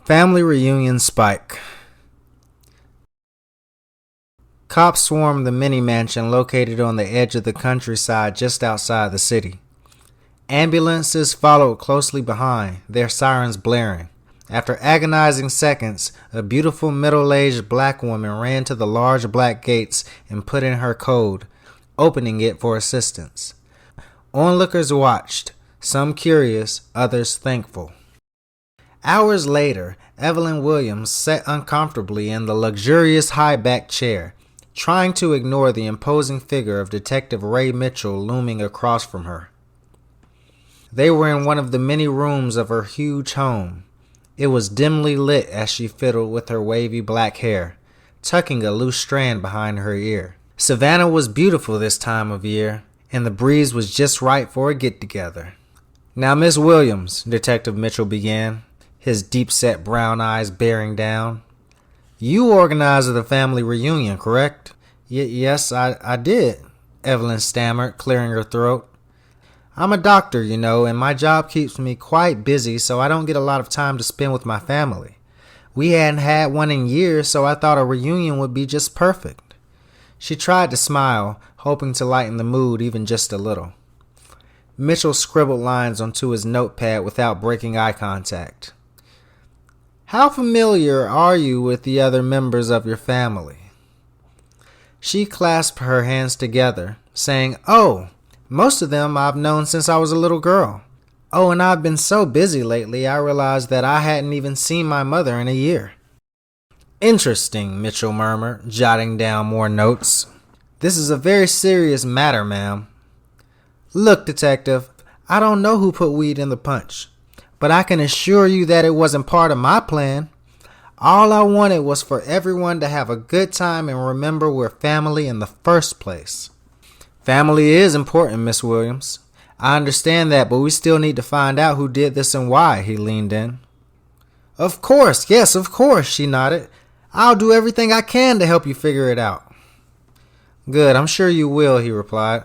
Family reunion spike. Cops swarmed the mini mansion located on the edge of the countryside just outside the city. Ambulances followed closely behind, their sirens blaring. After agonizing seconds, a beautiful middle-aged black woman ran to the large black gates and put in her code, opening it for assistance. Onlookers watched, some curious, others thankful. Hours later, Evelyn Williams sat uncomfortably in the luxurious high-backed chair, trying to ignore the imposing figure of Detective Ray Mitchell looming across from her. They were in one of the many rooms of her huge home. It was dimly lit as she fiddled with her wavy black hair, tucking a loose strand behind her ear. Savannah was beautiful this time of year, and the breeze was just right for a get-together. "Now, Miss Williams," Detective Mitchell began, his deep-set brown eyes bearing down. "You organized the family reunion, correct?" Yes, I did," Evelyn stammered, clearing her throat. "I'm a doctor, you know, and my job keeps me quite busy, so I don't get a lot of time to spend with my family. We hadn't had one in years, so I thought a reunion would be just perfect." She tried to smile, hoping to lighten the mood even just a little. Mitchell scribbled lines onto his notepad without breaking eye contact. "How familiar are you with the other members of your family?" She clasped her hands together, saying, "Oh, most of them I've known since I was a little girl. Oh, and I've been so busy lately, I realized that I hadn't even seen my mother in a year." "Interesting," Mitchell murmured, jotting down more notes. "This is a very serious matter, ma'am." "Look, Detective, I don't know who put weed in the punch, but I can assure you that it wasn't part of my plan. All I wanted was for everyone to have a good time and remember we're family in the first place." "Family is important, Miss Williams. I understand that, but we still need to find out who did this and why," he leaned in. "Of course, yes, of course," she nodded. "I'll do everything I can to help you figure it out." "Good, I'm sure you will," he replied,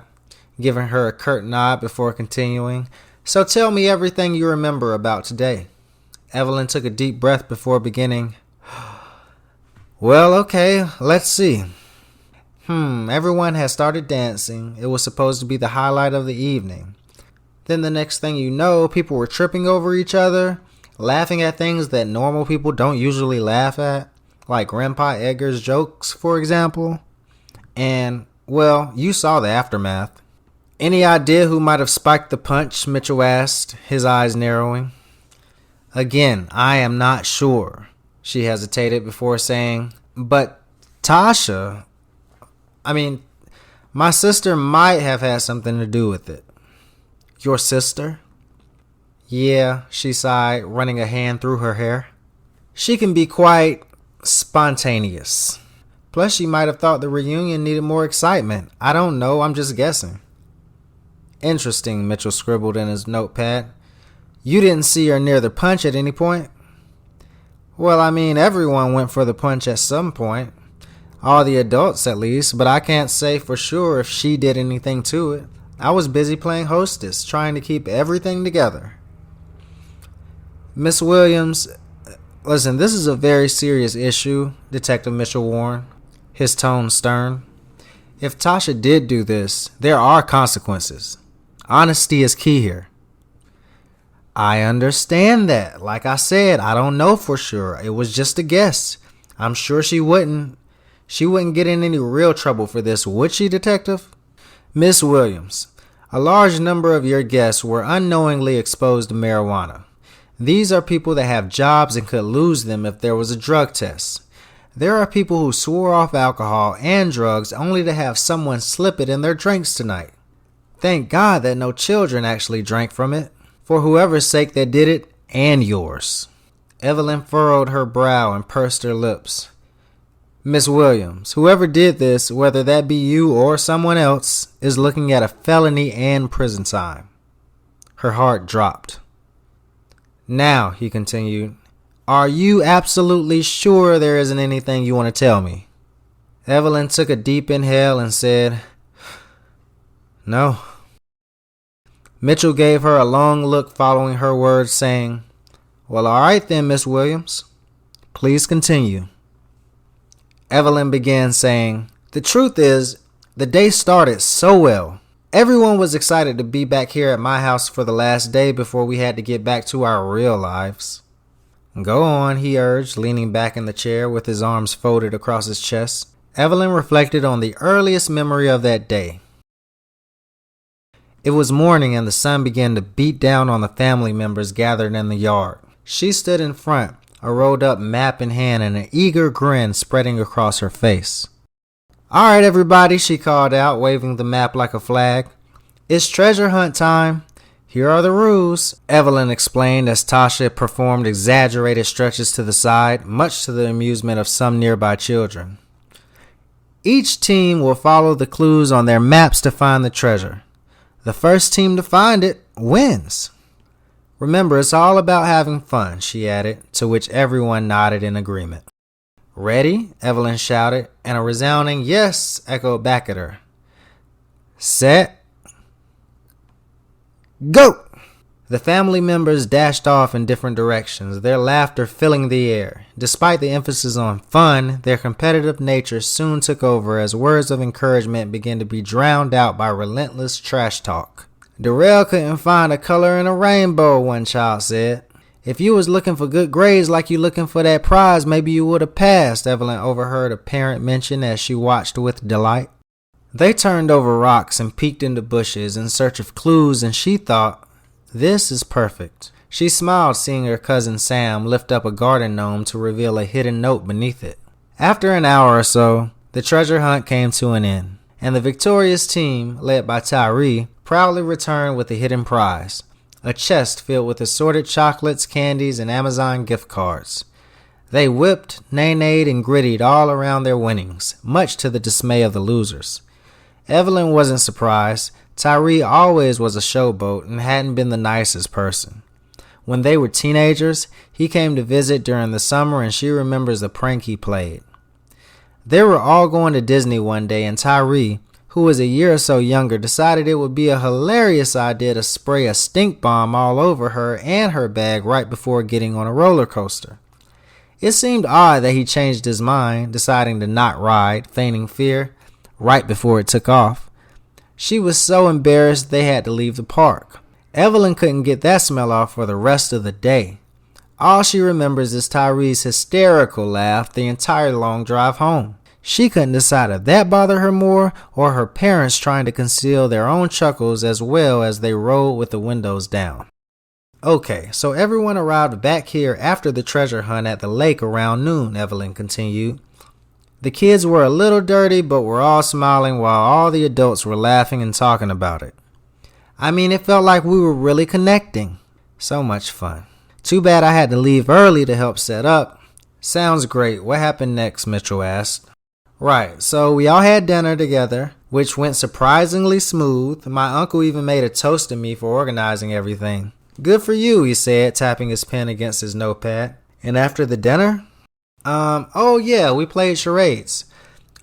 giving her a curt nod before continuing. "So tell me everything you remember about today." Evelyn took a deep breath before beginning. "Well, okay, let's see. Everyone had started dancing. It was supposed to be the highlight of the evening. Then the next thing you know, people were tripping over each other, laughing at things that normal people don't usually laugh at, like Grandpa Edgar's jokes, for example. And, well, you saw the aftermath." "Any idea who might have spiked the punch?" Mitchell asked, his eyes narrowing. "Again, I am not sure," she hesitated before saying, "But Tasha, my sister might have had something to do with it." "Your sister?" "Yeah," she sighed, running a hand through her hair. "She can be quite spontaneous. Plus, she might have thought the reunion needed more excitement. I don't know, I'm just guessing." "Interesting," Mitchell scribbled in his notepad. "You didn't see her near the punch at any point?" "Well, everyone went for the punch at some point. All the adults at least, but I can't say for sure if she did anything to it. I was busy playing hostess, trying to keep everything together." "Miss Williams, listen, this is a very serious issue," Detective Mitchell warned, his tone stern. "If Tasha did do this, there are consequences. Honesty is key here." "I understand that. Like I said, I don't know for sure. It was just a guess. I'm sure she wouldn't get in any real trouble for this, would she, Detective?" "Miss Williams, a large number of your guests were unknowingly exposed to marijuana. These are people that have jobs and could lose them if there was a drug test. There are people who swore off alcohol and drugs only to have someone slip it in their drinks tonight. Thank God that no children actually drank from it, for whoever's sake that did it, and yours." Evelyn furrowed her brow and pursed her lips. "Miss Williams, whoever did this, whether that be you or someone else, is looking at a felony and prison time." Her heart dropped. "Now," he continued, "are you absolutely sure there isn't anything you want to tell me?" Evelyn took a deep inhale and said, "No." Mitchell gave her a long look following her words, saying, "Well, all right then, Miss Williams. Please continue. Evelyn began saying, "The truth is, the day started so well. Everyone was excited to be back here at my house for the last day before we had to get back to our real lives." "Go on," he urged, leaning back in the chair with his arms folded across his chest. Evelyn reflected on the earliest memory of that day. It was morning and the sun began to beat down on the family members gathered in the yard. She stood in front, a rolled up map in hand and an eager grin spreading across her face. "All right, everybody," she called out, waving the map like a flag. "It's treasure hunt time. Here are the rules," Evelyn explained as Tasha performed exaggerated stretches to the side, much to the amusement of some nearby children. "Each team will follow the clues on their maps to find the treasure. The first team to find it wins. Remember, it's all about having fun," she added, to which everyone nodded in agreement. "Ready?" Evelyn shouted, and a resounding yes echoed back at her. "Set. Go!" The family members dashed off in different directions, their laughter filling the air. Despite the emphasis on fun, their competitive nature soon took over as words of encouragement began to be drowned out by relentless trash talk. "Darrell couldn't find a color in a rainbow," one child said. "If you was looking for good grades like you looking for that prize, maybe you would have passed," Evelyn overheard a parent mention as she watched with delight. They turned over rocks and peeked into bushes in search of clues, and she thought, "This is perfect." She smiled seeing her cousin Sam lift up a garden gnome to reveal a hidden note beneath it. After an hour or so, the treasure hunt came to an end, and the victorious team, led by Tyree, proudly returned with the hidden prize, a chest filled with assorted chocolates, candies, and Amazon gift cards. They whipped, nay-nayed, and grittied all around their winnings, much to the dismay of the losers. Evelyn wasn't surprised. Tyree always was a showboat and hadn't been the nicest person. When they were teenagers, he came to visit during the summer and she remembers the prank he played. They were all going to Disney one day and Tyree, who was a year or so younger, decided it would be a hilarious idea to spray a stink bomb all over her and her bag right before getting on a roller coaster. It seemed odd that he changed his mind, deciding to not ride, feigning fear, right before it took off. She was so embarrassed they had to leave the park. Evelyn couldn't get that smell off for the rest of the day. All she remembers is Tyree's hysterical laugh the entire long drive home. She couldn't decide if that bothered her more or her parents trying to conceal their own chuckles as well as they rode with the windows down. "Okay, so everyone arrived back here after the treasure hunt at the lake around noon," Evelyn continued. "The kids were a little dirty, but were all smiling while all the adults were laughing and talking about it. I mean, it felt like we were really connecting. So much fun. Too bad I had to leave early to help set up." "Sounds great. What happened next?" Mitchell asked. "Right, so we all had dinner together, which went surprisingly smooth. My uncle even made a toast to me for organizing everything." "Good for you," he said, tapping his pen against his notepad. "And after the dinner?" Oh yeah, we played charades.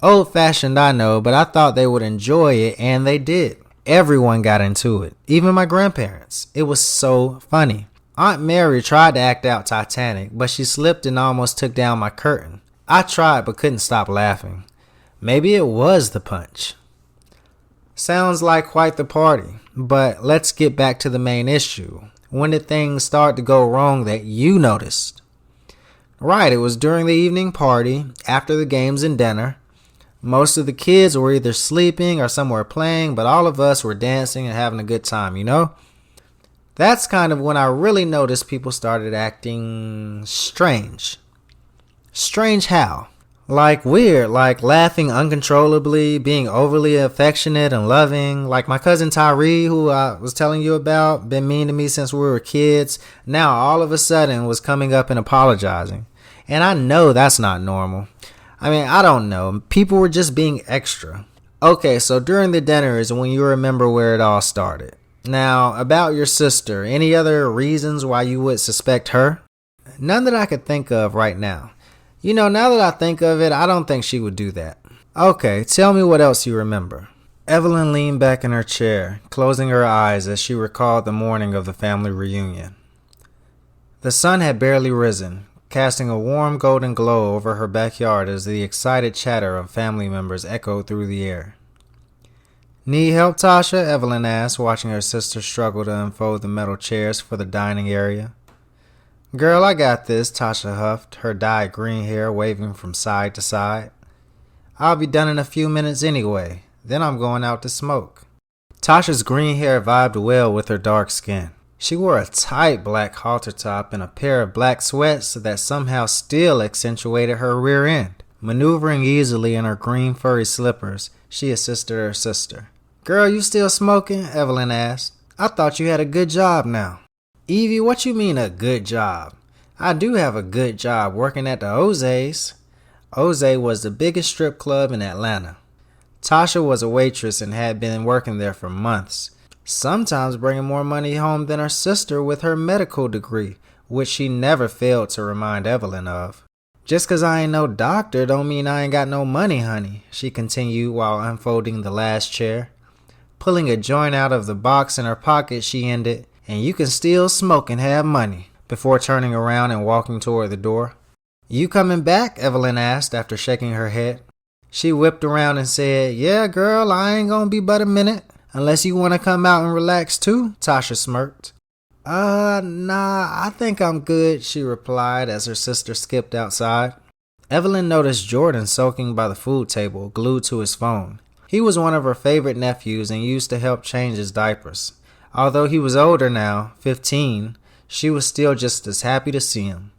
Old-fashioned, I know, but I thought they would enjoy it, and they did. Everyone got into it, even my grandparents. It was so funny. Aunt Mary tried to act out Titanic, but she slipped and almost took down my curtain. I tried but couldn't stop laughing. Maybe it was the punch." "Sounds like quite the party, but let's get back to the main issue. When did things start to go wrong that you noticed?" "Right, it was during the evening party, after the games and dinner. Most of the kids were either sleeping or somewhere playing, but all of us were dancing and having a good time, you know? That's kind of when I really noticed people started acting strange." "Strange how?" "Like weird, like laughing uncontrollably, being overly affectionate and loving, like my cousin Tyree, who I was telling you about, been mean to me since we were kids, now all of a sudden was coming up and apologizing. And I know that's not normal. I mean, I don't know. People were just being extra." "Okay, so during the dinner is when you remember where it all started. Now, about your sister, any other reasons why you would suspect her?" "None that I could think of right now. You know, now that I think of it, I don't think she would do that." "Okay, tell me what else you remember." Evelyn leaned back in her chair, closing her eyes as she recalled the morning of the family reunion. The sun had barely risen, casting a warm golden glow over her backyard as the excited chatter of family members echoed through the air. "Need help, Tasha?" Evelyn asked, watching her sister struggle to unfold the metal chairs for the dining area. "Girl, I got this," Tasha huffed, her dyed green hair waving from side to side. "I'll be done in a few minutes anyway. Then I'm going out to smoke." Tasha's green hair vibed well with her dark skin. She wore a tight black halter top and a pair of black sweats that somehow still accentuated her rear end. Maneuvering easily in her green furry slippers, she assisted her sister. "Girl, you still smoking?" Evelyn asked. "I thought you had a good job now." "Evie, what you mean a good job? I do have a good job working at the Oze's." Oze was the biggest strip club in Atlanta. Tasha was a waitress and had been working there for months, sometimes bringing more money home than her sister with her medical degree, which she never failed to remind Evelyn of. "Just 'cause I ain't no doctor don't mean I ain't got no money, honey," she continued while unfolding the last chair. Pulling a joint out of the box in her pocket, she ended, "And you can still smoke and have money," before turning around and walking toward the door. "You coming back?" Evelyn asked after shaking her head. She whipped around and said, "Yeah, girl, I ain't gonna be but a minute. Unless you want to come out and relax too," Tasha smirked. Nah, I think I'm good," she replied as her sister skipped outside. Evelyn noticed Jordan soaking by the food table, glued to his phone. He was one of her favorite nephews and used to help change his diapers. Although he was older now, 15, she was still just as happy to see him.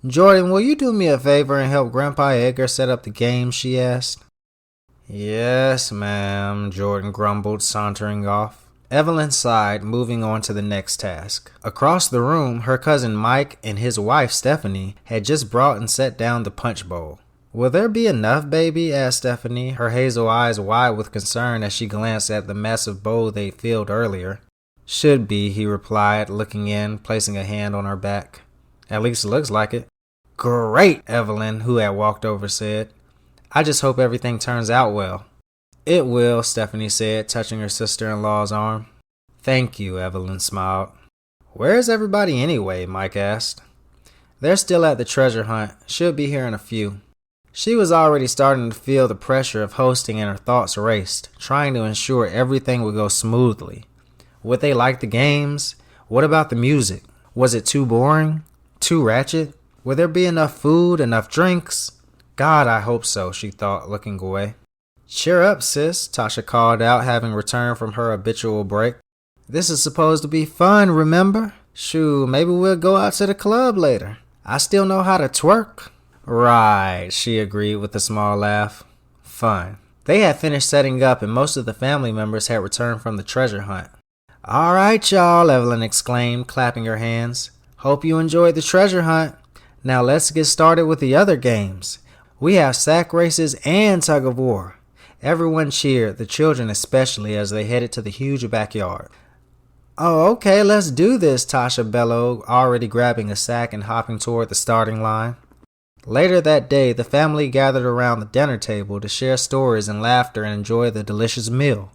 "Jordan, will you do me a favor and help Grandpa Edgar set up the game?" she asked. "Yes, ma'am," Jordan grumbled, sauntering off. Evelyn sighed, moving on to the next task. Across the room, her cousin Mike and his wife Stephanie had just brought and set down the punch bowl. "Will there be enough, baby?" asked Stephanie, her hazel eyes wide with concern as she glanced at the massive bowl they filled earlier. "Should be," he replied, looking in, placing a hand on her back. "At least it looks like it." "Great," Evelyn, who had walked over, said. "I just hope everything turns out well." "It will," Stephanie said, touching her sister-in-law's arm. "Thank you," Evelyn smiled. "Where's everybody anyway?" Mike asked. "They're still at the treasure hunt. Should be here in a few." She was already starting to feel the pressure of hosting and her thoughts raced, trying to ensure everything would go smoothly. Would they like the games? What about the music? Was it too boring? Too ratchet? Would there be enough food, enough drinks? God, I hope so, she thought, looking away. "Cheer up, sis," Tasha called out, having returned from her habitual break. "This is supposed to be fun, remember? Shoo, maybe we'll go out to the club later. I still know how to twerk." "Right," she agreed with a small laugh. Fun. They had finished setting up and most of the family members had returned from the treasure hunt. "All right, y'all," Evelyn exclaimed, clapping her hands. "Hope you enjoyed the treasure hunt. Now let's get started with the other games. We have sack races and tug of war." Everyone cheered, the children especially, as they headed to the huge backyard. "Oh, okay, let's do this," Tasha bellowed, already grabbing a sack and hopping toward the starting line. Later that day, the family gathered around the dinner table to share stories and laughter and enjoy the delicious meal.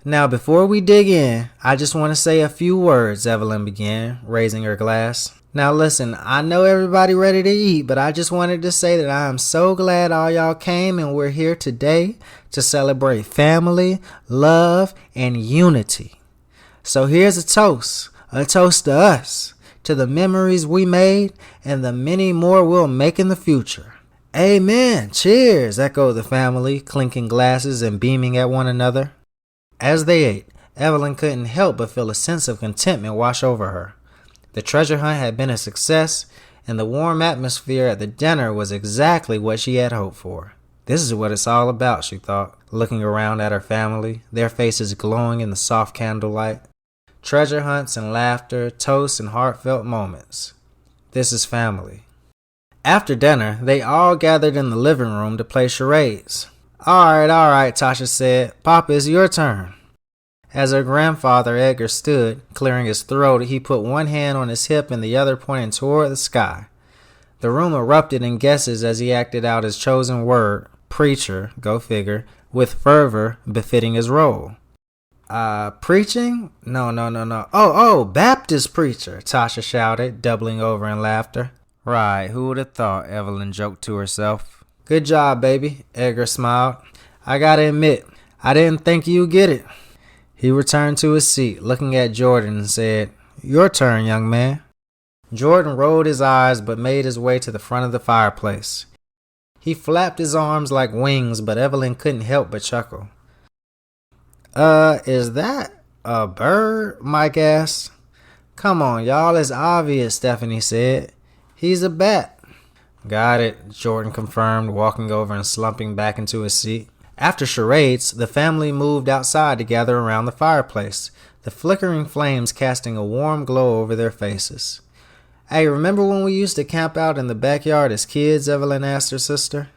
"Now, before we dig in, I just want to say a few words," Evelyn began, raising her glass. "Now listen, I know everybody ready to eat, but I just wanted to say that I am so glad all y'all came and we're here today to celebrate family, love, and unity. So here's a toast to us, to the memories we made, and the many more we'll make in the future." "Amen, cheers," echoed the family, clinking glasses and beaming at one another. As they ate, Evelyn couldn't help but feel a sense of contentment wash over her. The treasure hunt had been a success, and the warm atmosphere at the dinner was exactly what she had hoped for. This is what it's all about, she thought, looking around at her family, their faces glowing in the soft candlelight. Treasure hunts and laughter, toasts and heartfelt moments. This is family. After dinner, they all gathered in the living room to play charades. All right, Tasha said. "Papa, it's your turn." As her grandfather Edgar stood, clearing his throat, he put one hand on his hip and the other pointing toward the sky. The room erupted in guesses as he acted out his chosen word, preacher, go figure, with fervor befitting his role. Preaching? No. Oh, Baptist preacher, Tasha shouted, doubling over in laughter. Right, who would have thought, Evelyn joked to herself. Good job, baby, Edgar smiled. I gotta admit, I didn't think you'd get it. He returned to his seat, looking at Jordan, and said, Your turn, young man. Jordan rolled his eyes but made his way to the front of the fireplace. He flapped his arms like wings, but Evelyn couldn't help but chuckle. Is that a bird? Mike asked. Come on, y'all, it's obvious, Stephanie said. He's a bat. Got it, Jordan confirmed, walking over and slumping back into his seat. After charades, the family moved outside to gather around the fireplace, the flickering flames casting a warm glow over their faces. Hey, remember when we used to camp out in the backyard as kids? Evelyn asked her sister.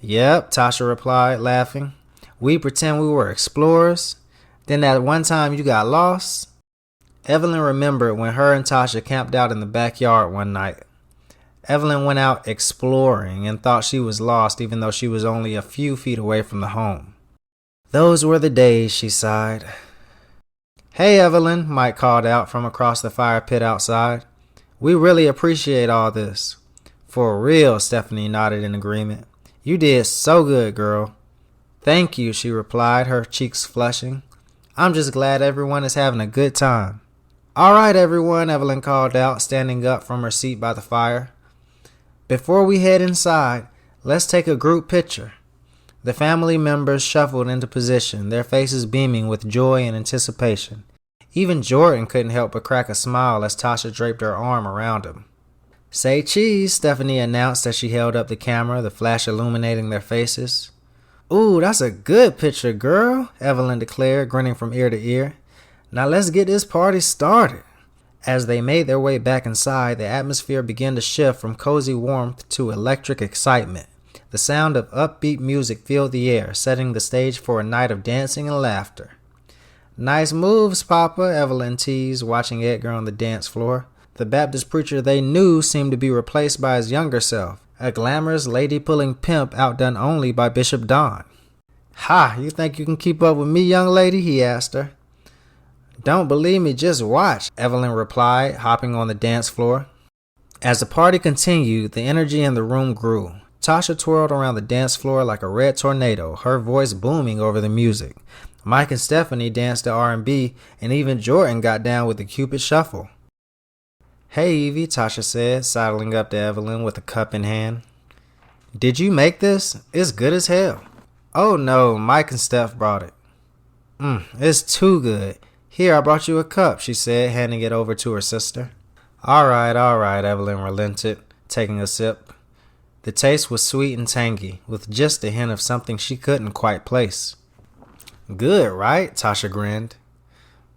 Yep, Tasha replied, laughing. We pretend we were explorers. Then that one time you got lost. Evelyn remembered when her and Tasha camped out in the backyard one night. Evelyn went out exploring and thought she was lost even though she was only a few feet away from the home. Those were the days, she sighed. Hey, Evelyn, Mike called out from across the fire pit outside. We really appreciate all this. For real, Stephanie nodded in agreement. You did so good, girl. Thank you, she replied, her cheeks flushing. I'm just glad everyone is having a good time. All right, everyone, Evelyn called out, standing up from her seat by the fire. Before we head inside, let's take a group picture. The family members shuffled into position, their faces beaming with joy and anticipation. Even Jordan couldn't help but crack a smile as Tasha draped her arm around him. Say cheese, Stephanie announced as she held up the camera, the flash illuminating their faces. Ooh, that's a good picture, girl, Evelyn declared, grinning from ear to ear. Now let's get this party started. As they made their way back inside, the atmosphere began to shift from cozy warmth to electric excitement. The sound of upbeat music filled the air, setting the stage for a night of dancing and laughter. Nice moves, Papa, Evelyn teased, watching Edgar on the dance floor. The Baptist preacher they knew seemed to be replaced by his younger self, a glamorous lady-pulling pimp outdone only by Bishop Don. Ha, you think you can keep up with me, young lady? He asked her. Don't believe me, just watch, Evelyn replied, hopping on the dance floor. As the party continued, the energy in the room grew. Tasha twirled around the dance floor like a red tornado, her voice booming over the music. Mike and Stephanie danced to R&B, and even Jordan got down with the Cupid Shuffle. Hey, Evie, Tasha said, sidling up to Evelyn with a cup in hand. Did you make this? It's good as hell. Oh no, Mike and Steph brought it. It's too good. Here, I brought you a cup, she said, handing it over to her sister. All right, Evelyn relented, taking a sip. The taste was sweet and tangy, with just a hint of something she couldn't quite place. Good, right? Tasha grinned.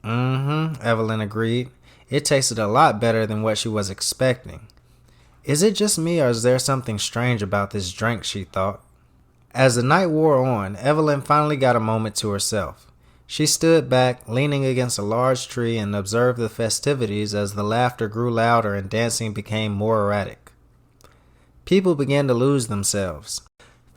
Evelyn agreed. It tasted a lot better than what she was expecting. Is it just me, or is there something strange about this drink, she thought. As the night wore on, Evelyn finally got a moment to herself. She stood back, leaning against a large tree, and observed the festivities as the laughter grew louder and dancing became more erratic. People began to lose themselves,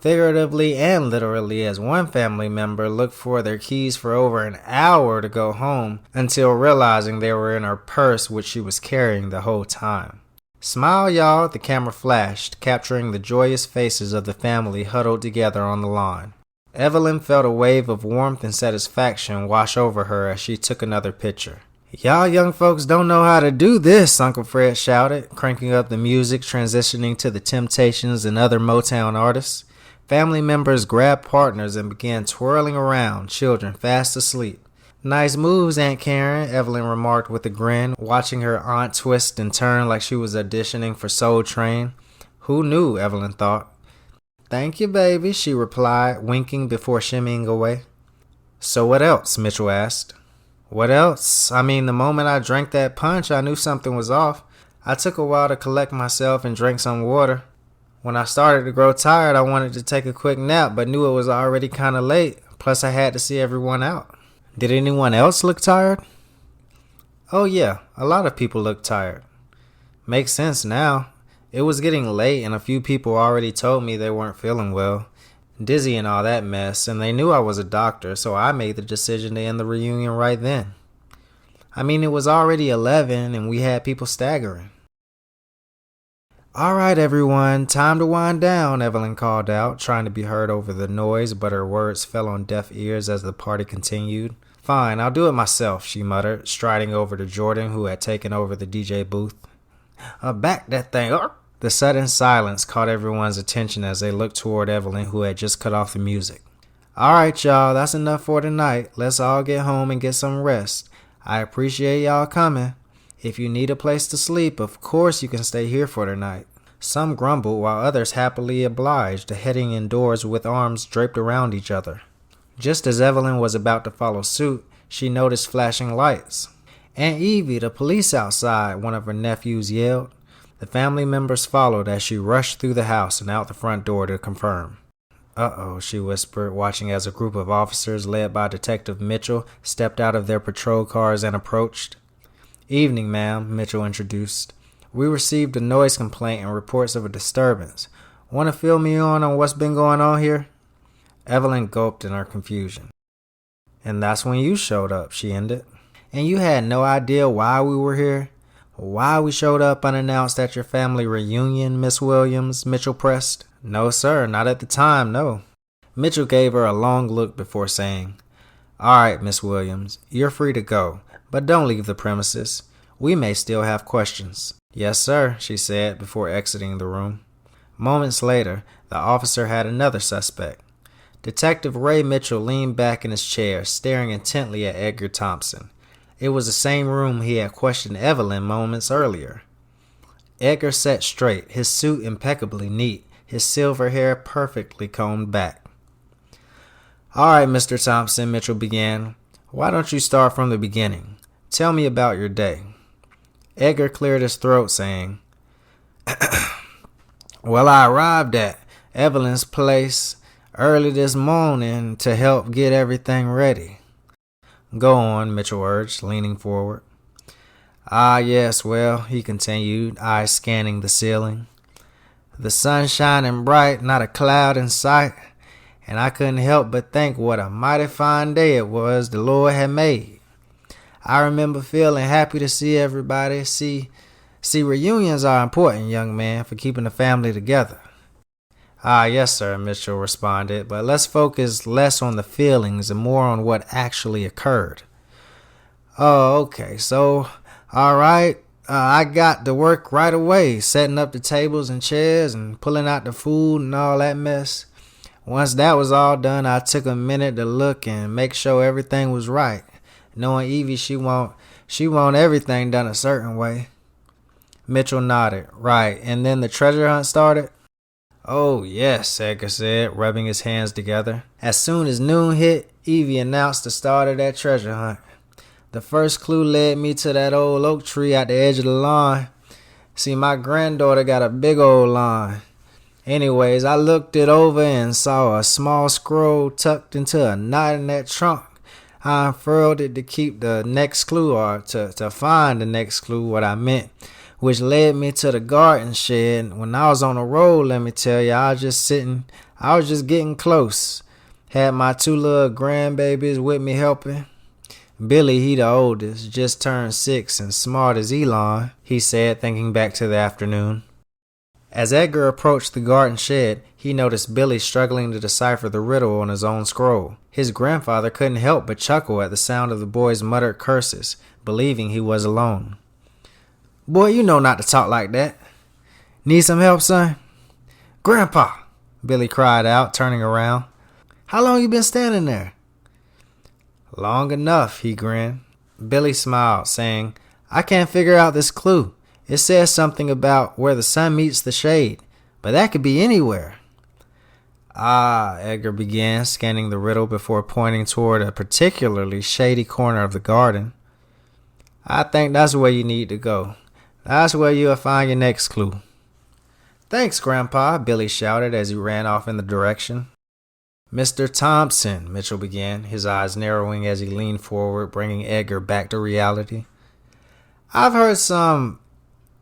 figuratively and literally, as one family member looked for their keys for over an hour to go home until realizing they were in her purse, which she was carrying the whole time. Smile, y'all, the camera flashed, capturing the joyous faces of the family huddled together on the lawn. Evelyn felt a wave of warmth and satisfaction wash over her as she took another picture. Y'all young folks don't know how to do this, Uncle Fred shouted, cranking up the music, transitioning to the Temptations and other Motown artists. Family members grabbed partners and began twirling around, children fast asleep. Nice moves, Aunt Karen, Evelyn remarked with a grin, watching her aunt twist and turn like she was auditioning for Soul Train. Who knew, Evelyn thought. Thank you, baby, she replied, winking before shimmying away. So what else? Mitchell asked. What else? I mean, the moment I drank that punch, I knew something was off. I took a while to collect myself and drank some water. When I started to grow tired, I wanted to take a quick nap, but knew it was already kind of late. Plus, I had to see everyone out. Did anyone else look tired? Oh yeah, a lot of people looked tired. Makes sense now. It was getting late and a few people already told me they weren't feeling well, dizzy and all that mess, and they knew I was a doctor, so I made the decision to end the reunion right then. I mean, it was already 11 and we had people staggering. All right, everyone, time to wind down, Evelyn called out, trying to be heard over the noise, but her words fell on deaf ears as the party continued. Fine, I'll do it myself, she muttered, striding over to Jordan, who had taken over the DJ booth. Back that thing up. The sudden silence caught everyone's attention as they looked toward Evelyn, who had just cut off the music. All right, y'all, that's enough for tonight. Let's all get home and get some rest. I appreciate y'all coming. If you need a place to sleep, of course you can stay here for the night. Some grumbled while others happily obliged, heading indoors with arms draped around each other. Just as Evelyn was about to follow suit, she noticed flashing lights. Aunt Evie, the police outside, one of her nephews yelled. The family members followed as she rushed through the house and out the front door to confirm. Uh-oh, she whispered, watching as a group of officers led by Detective Mitchell stepped out of their patrol cars and approached. Evening, ma'am, Mitchell introduced. We received a noise complaint and reports of a disturbance. Want to fill me in on what's been going on here? Evelyn gulped in her confusion. And that's when you showed up, she ended. And you had no idea why we were here? Why we showed up unannounced at your family reunion, Miss Williams? Mitchell pressed. No, sir, not at the time, no. Mitchell gave her a long look before saying, All right, Miss Williams, you're free to go, but don't leave the premises. We may still have questions. Yes, sir, she said before exiting the room. Moments later, the officer had another suspect. Detective Ray Mitchell leaned back in his chair, staring intently at Edgar Thompson. It was the same room he had questioned Evelyn moments earlier. Edgar sat straight, his suit impeccably neat, his silver hair perfectly combed back. All right, Mr. Thompson, Mitchell began. Why don't you start from the beginning? Tell me about your day. Edgar cleared his throat, saying, Well, I arrived at Evelyn's place early this morning to help get everything ready. Go on, Mitchell urged, leaning forward. Ah, yes, well, he continued, eyes scanning the ceiling. The sun shining bright, not a cloud in sight, and I couldn't help but think what a mighty fine day it was the Lord had made. I remember feeling happy to see everybody. See, reunions are important, young man, for keeping the family together. Ah, yes, sir, Mitchell responded, but let's focus less on the feelings and more on what actually occurred. Oh, okay, so, all right, I got to work right away, setting up the tables and chairs and pulling out the food and all that mess. Once that was all done, I took a minute to look and make sure everything was right. Knowing Evie, she want everything done a certain way. Mitchell nodded. Right, and then the treasure hunt started? Oh, yes, Edgar said, rubbing his hands together. As soon as noon hit, Evie announced the start of that treasure hunt. The first clue led me to that old oak tree at the edge of the lawn. See, my granddaughter got a big old lawn. Anyways, I looked it over and saw a small scroll tucked into a knot in that trunk. I unfurled it to keep the next clue, or to find the next clue, what I meant, which led me to the garden shed. When I was on the road, let me tell you, I was just getting close. Had my two little grandbabies with me helping. Billy, he the oldest, just turned 6 and smart as Elon, he said, thinking back to the afternoon. As Edgar approached the garden shed, he noticed Billy struggling to decipher the riddle on his own scroll. His grandfather couldn't help but chuckle at the sound of the boy's muttered curses, believing he was alone. Boy, you know not to talk like that. Need some help, son? Grandpa, Billy cried out, turning around. How long you been standing there? Long enough, he grinned. Billy smiled, saying, I can't figure out this clue. It says something about where the sun meets the shade, but that could be anywhere. Ah, Edgar began, scanning the riddle before pointing toward a particularly shady corner of the garden. I think that's where you need to go. That's where you'll find your next clue. Thanks, Grandpa, Billy shouted as he ran off in the direction. Mr. Thompson, Mitchell began, his eyes narrowing as he leaned forward, bringing Edgar back to reality. I've heard some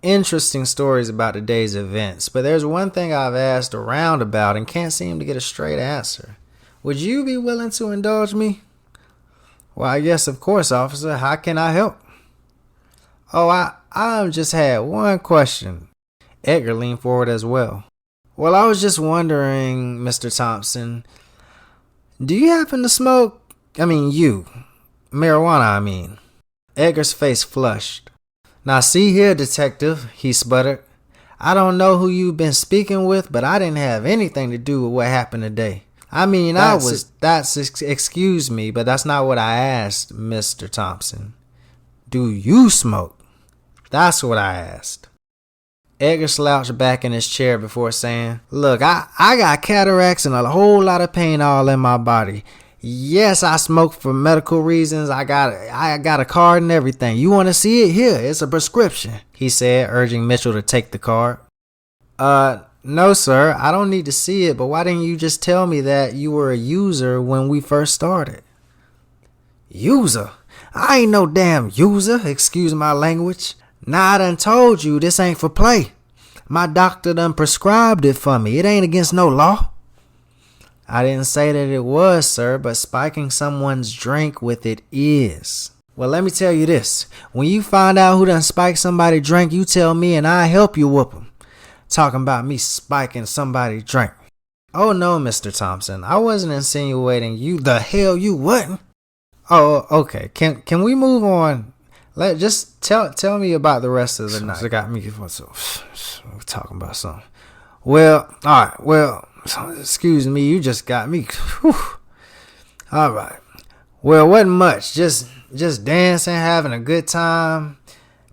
interesting stories about the day's events, but there's one thing I've asked around about and can't seem to get a straight answer. Would you be willing to indulge me? Why, yes, of course, officer. How can I help? Oh, I just had one question. Edgar leaned forward as well. Well, I was just wondering, Mr. Thompson, do you happen to smoke? Marijuana, I mean. Edgar's face flushed. Now see here, detective, he sputtered. I don't know who you've been speaking with, but I didn't have anything to do with what happened today. Excuse me, but that's not what I asked, Mr. Thompson. Do you smoke? That's what I asked. Edgar slouched back in his chair before saying, Look, I got cataracts and a whole lot of pain all in my body. Yes, I smoke for medical reasons. I got a card and everything. You want to see it? Here, it's a prescription, he said, urging Mitchell to take the card. No, sir, I don't need to see it, but why didn't you just tell me that you were a user when we first started? User? I ain't no damn user, excuse my language. Nah, I done told you this ain't for play. My doctor done prescribed it for me. It ain't against no law. I didn't say that it was, sir, but spiking someone's drink with it is. Well, let me tell you this. When you find out who done spiked somebody's drink, you tell me and I'll help you whoop them. Talking about me spiking somebody's drink. Oh, no, Mr. Thompson. I wasn't insinuating you. The hell you wasn't. Oh, okay. Can we move on? Just tell me about the rest of the night. It got me. We're talking about something. Well, all right. Well, excuse me. You just got me. Whew. All right. Well, wasn't much. Just dancing, having a good time.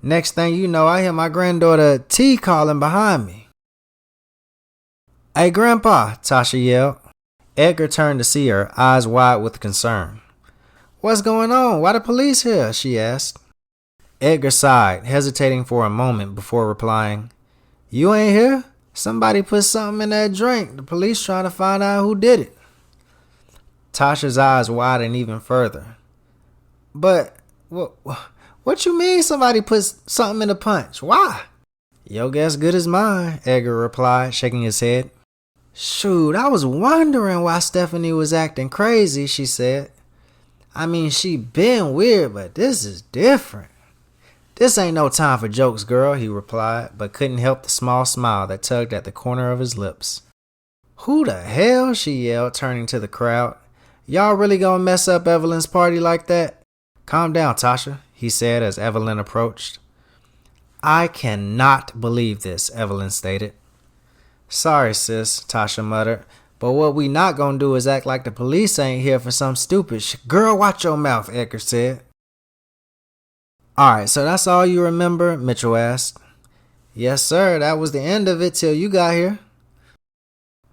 Next thing you know, I hear my granddaughter T calling behind me. Hey, Grandpa, Tasha yelled. Edgar turned to see her, eyes wide with concern. What's going on? Why the police here? She asked. Edgar sighed, hesitating for a moment before replying, You ain't here? Somebody put something in that drink. The police trying to find out who did it. Tasha's eyes widened even further. But, what you mean somebody put something in the punch? Why? Your guess good as mine, Edgar replied, shaking his head. Shoot, I was wondering why Stephanie was acting crazy, she said. She been weird, but this is different. This ain't no time for jokes, girl, he replied, but couldn't help the small smile that tugged at the corner of his lips. Who the hell? She yelled, turning to the crowd. Y'all really gonna mess up Evelyn's party like that? Calm down, Tasha, he said as Evelyn approached. I cannot believe this, Evelyn stated. Sorry, sis, Tasha muttered, but what we not gonna do is act like the police ain't here for some stupid shit. Girl, watch your mouth, Edgar said. Alright, so that's all you remember? Mitchell asked. Yes, sir, that was the end of it till you got here.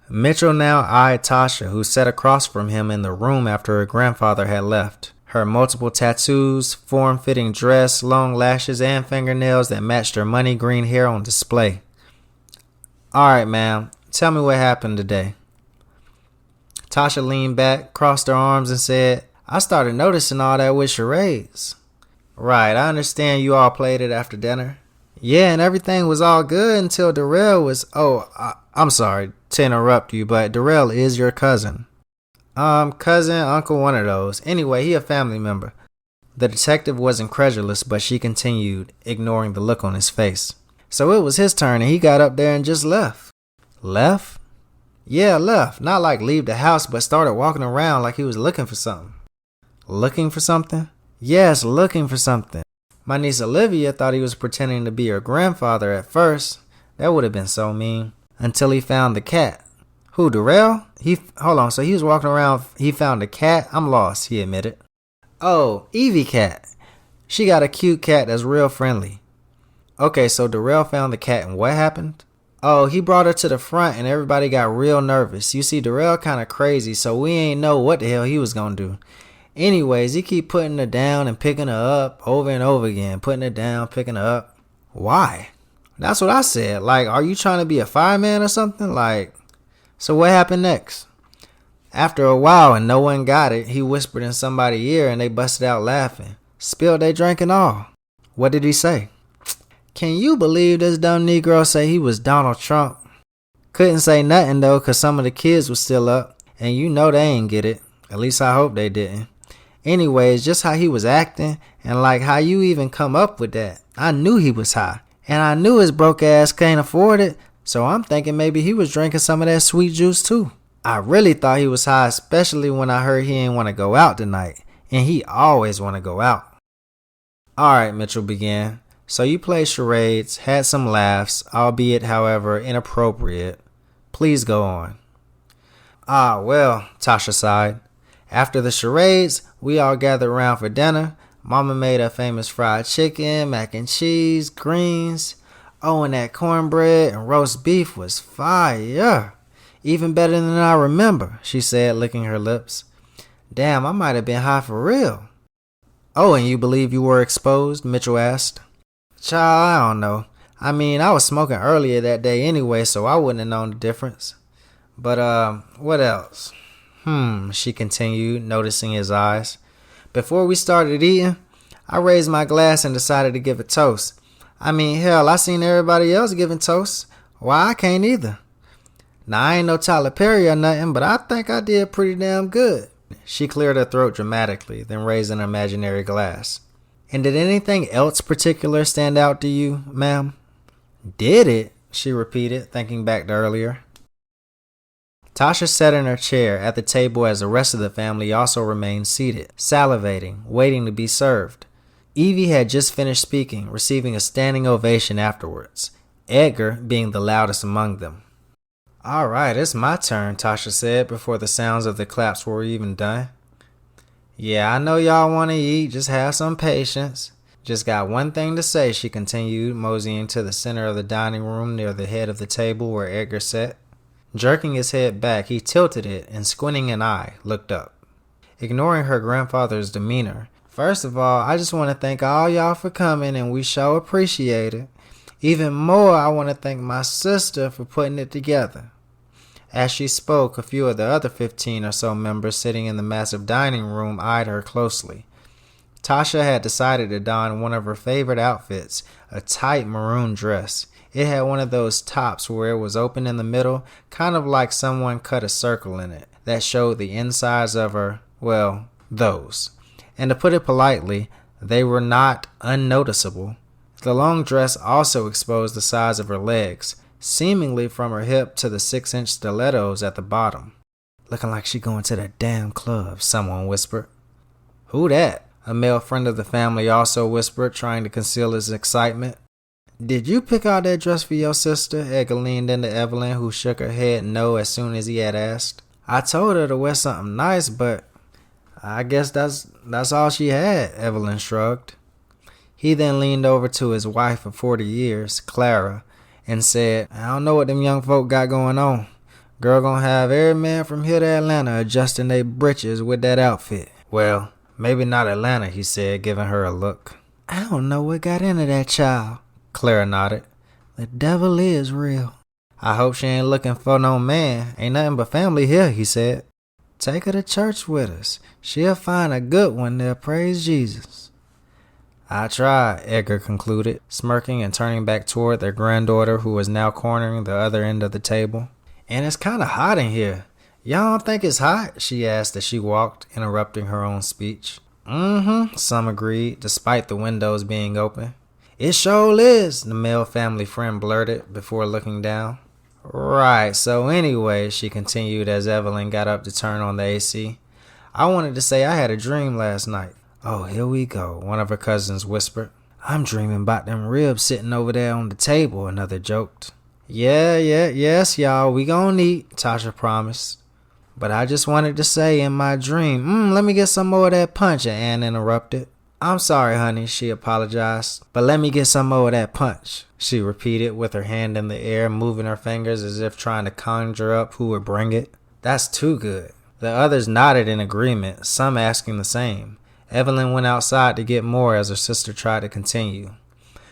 Mitchell now eyed Tasha, who sat across from him in the room after her grandfather had left. Her multiple tattoos, form-fitting dress, long lashes, and fingernails that matched her money green hair on display. Alright, ma'am, tell me what happened today. Tasha leaned back, crossed her arms, and said, I started noticing all that with charades. Right, I understand you all played it after dinner. Yeah, and everything was all good until Darrell was... I'm sorry to interrupt you, but Darrell is your cousin. Cousin, uncle, one of those. Anyway, he a family member. The detective was incredulous, but she continued, ignoring the look on his face. So it was his turn, and he got up there and just left. Left? Yeah, left. Not like leave the house, but started walking around like he was looking for something. Looking for something? Yes, looking for something. My niece Olivia thought he was pretending to be her grandfather at first. That would have been so mean. Until he found the cat. Who, Darrell? Hold on, so he was walking around, he found a cat? I'm lost, he admitted. Oh, Evie cat. She got a cute cat that's real friendly. Okay, so Darrell found the cat and what happened? Oh, he brought her to the front and everybody got real nervous. You see, Darrell kind of crazy, so we ain't know what the hell he was gonna do. Anyways, he keep putting her down and picking her up over and over again. Putting her down, picking her up. Why? That's what I said. Like, are you trying to be a fireman or something? Like, so what happened next? After a while and no one got it, he whispered in somebody's ear and they busted out laughing. Spilled their drink and all. What did he say? Can you believe this dumb Negro say he was Donald Trump? Couldn't say nothing though, cause some of the kids was still up. And you know they ain't get it. At least I hope they didn't. Anyways, just how he was acting and like how you even come up with that. I knew he was high. And I knew his broke ass can't afford it, so I'm thinking maybe he was drinking some of that sweet juice too. I really thought he was high, especially when I heard he ain't want to go out tonight, and he always want to go out. Alright, Mitchell began. So you played charades, had some laughs, albeit, however, inappropriate. Please go on. Ah, well, Tasha sighed. After the charades, we all gathered around for dinner. Mama made her famous fried chicken, mac and cheese, greens. Oh, and that cornbread and roast beef was fire. Even better than I remember, she said, licking her lips. Damn, I might have been high for real. Oh, and you believe you were exposed? Mitchell asked. Child, I don't know. I mean, I was smoking earlier that day anyway, so I wouldn't have known the difference. But, what else? She continued, noticing his eyes. Before we started eating, I raised my glass and decided to give a toast. I mean, hell, I seen everybody else giving toasts. Why I can't either? Now, I ain't no Tyler Perry or nothing, but I think I did pretty damn good. She cleared her throat dramatically, then raised an imaginary glass. And did anything else particular stand out to you, ma'am? Did it? She repeated, thinking back to earlier. Tasha sat in her chair at the table as the rest of the family also remained seated, salivating, waiting to be served. Evie had just finished speaking, receiving a standing ovation afterwards, Edgar being the loudest among them. All right, it's my turn, Tasha said before the sounds of the claps were even done. Yeah, I know y'all want to eat, just have some patience. Just got one thing to say, she continued, moseying to the center of the dining room near the head of the table where Edgar sat. Jerking his head back, he tilted it and, squinting an eye, looked up. Ignoring her grandfather's demeanor, first of all, I just want to thank all y'all for coming and we sure appreciate it. Even more, I want to thank my sister for putting it together. As she spoke, a few of the other 15 or so members sitting in the massive dining room eyed her closely. Tasha had decided to don one of her favorite outfits, a tight maroon dress. It had one of those tops where it was open in the middle, kind of like someone cut a circle in it, that showed the insides of her, well, those. And to put it politely, they were not unnoticeable. The long dress also exposed the size of her legs, seemingly from her hip to the 6-inch stilettos at the bottom. Looking like she going to the damn club, someone whispered. Who that? A male friend of the family also whispered, trying to conceal his excitement. Did you pick out that dress for your sister? Edgar leaned into Evelyn, who shook her head no as soon as he had asked. I told her to wear something nice, but I guess that's all she had, Evelyn shrugged. He then leaned over to his wife of 40 years, Clara, and said, I don't know what them young folk got going on. Girl gonna have every man from here to Atlanta adjusting their britches with that outfit. Well, maybe not Atlanta, he said, giving her a look. I don't know what got into that child. Clara nodded. The devil is real. I hope she ain't looking for no man. Ain't nothing but family here, he said. Take her to church with us. She'll find a good one there, praise Jesus. I try, Edgar concluded, smirking and turning back toward their granddaughter, who was now cornering the other end of the table. And it's kind of hot in here. Y'all don't think it's hot? She asked as she walked, interrupting her own speech. Some agreed, despite the windows being open. It sure is, the male family friend blurted before looking down. Right, so anyway, she continued as Evelyn got up to turn on the AC. I wanted to say I had a dream last night. Oh, here we go, one of her cousins whispered. I'm dreaming about them ribs sitting over there on the table, another joked. Yes, y'all, we gonna eat, Tasha promised. But I just wanted to say in my dream, let me get some more of that punch, Anne interrupted. I'm sorry, honey, she apologized, but let me get some more of that punch, she repeated with her hand in the air, moving her fingers as if trying to conjure up who would bring it. That's too good. The others nodded in agreement, some asking the same. Evelyn went outside to get more as her sister tried to continue.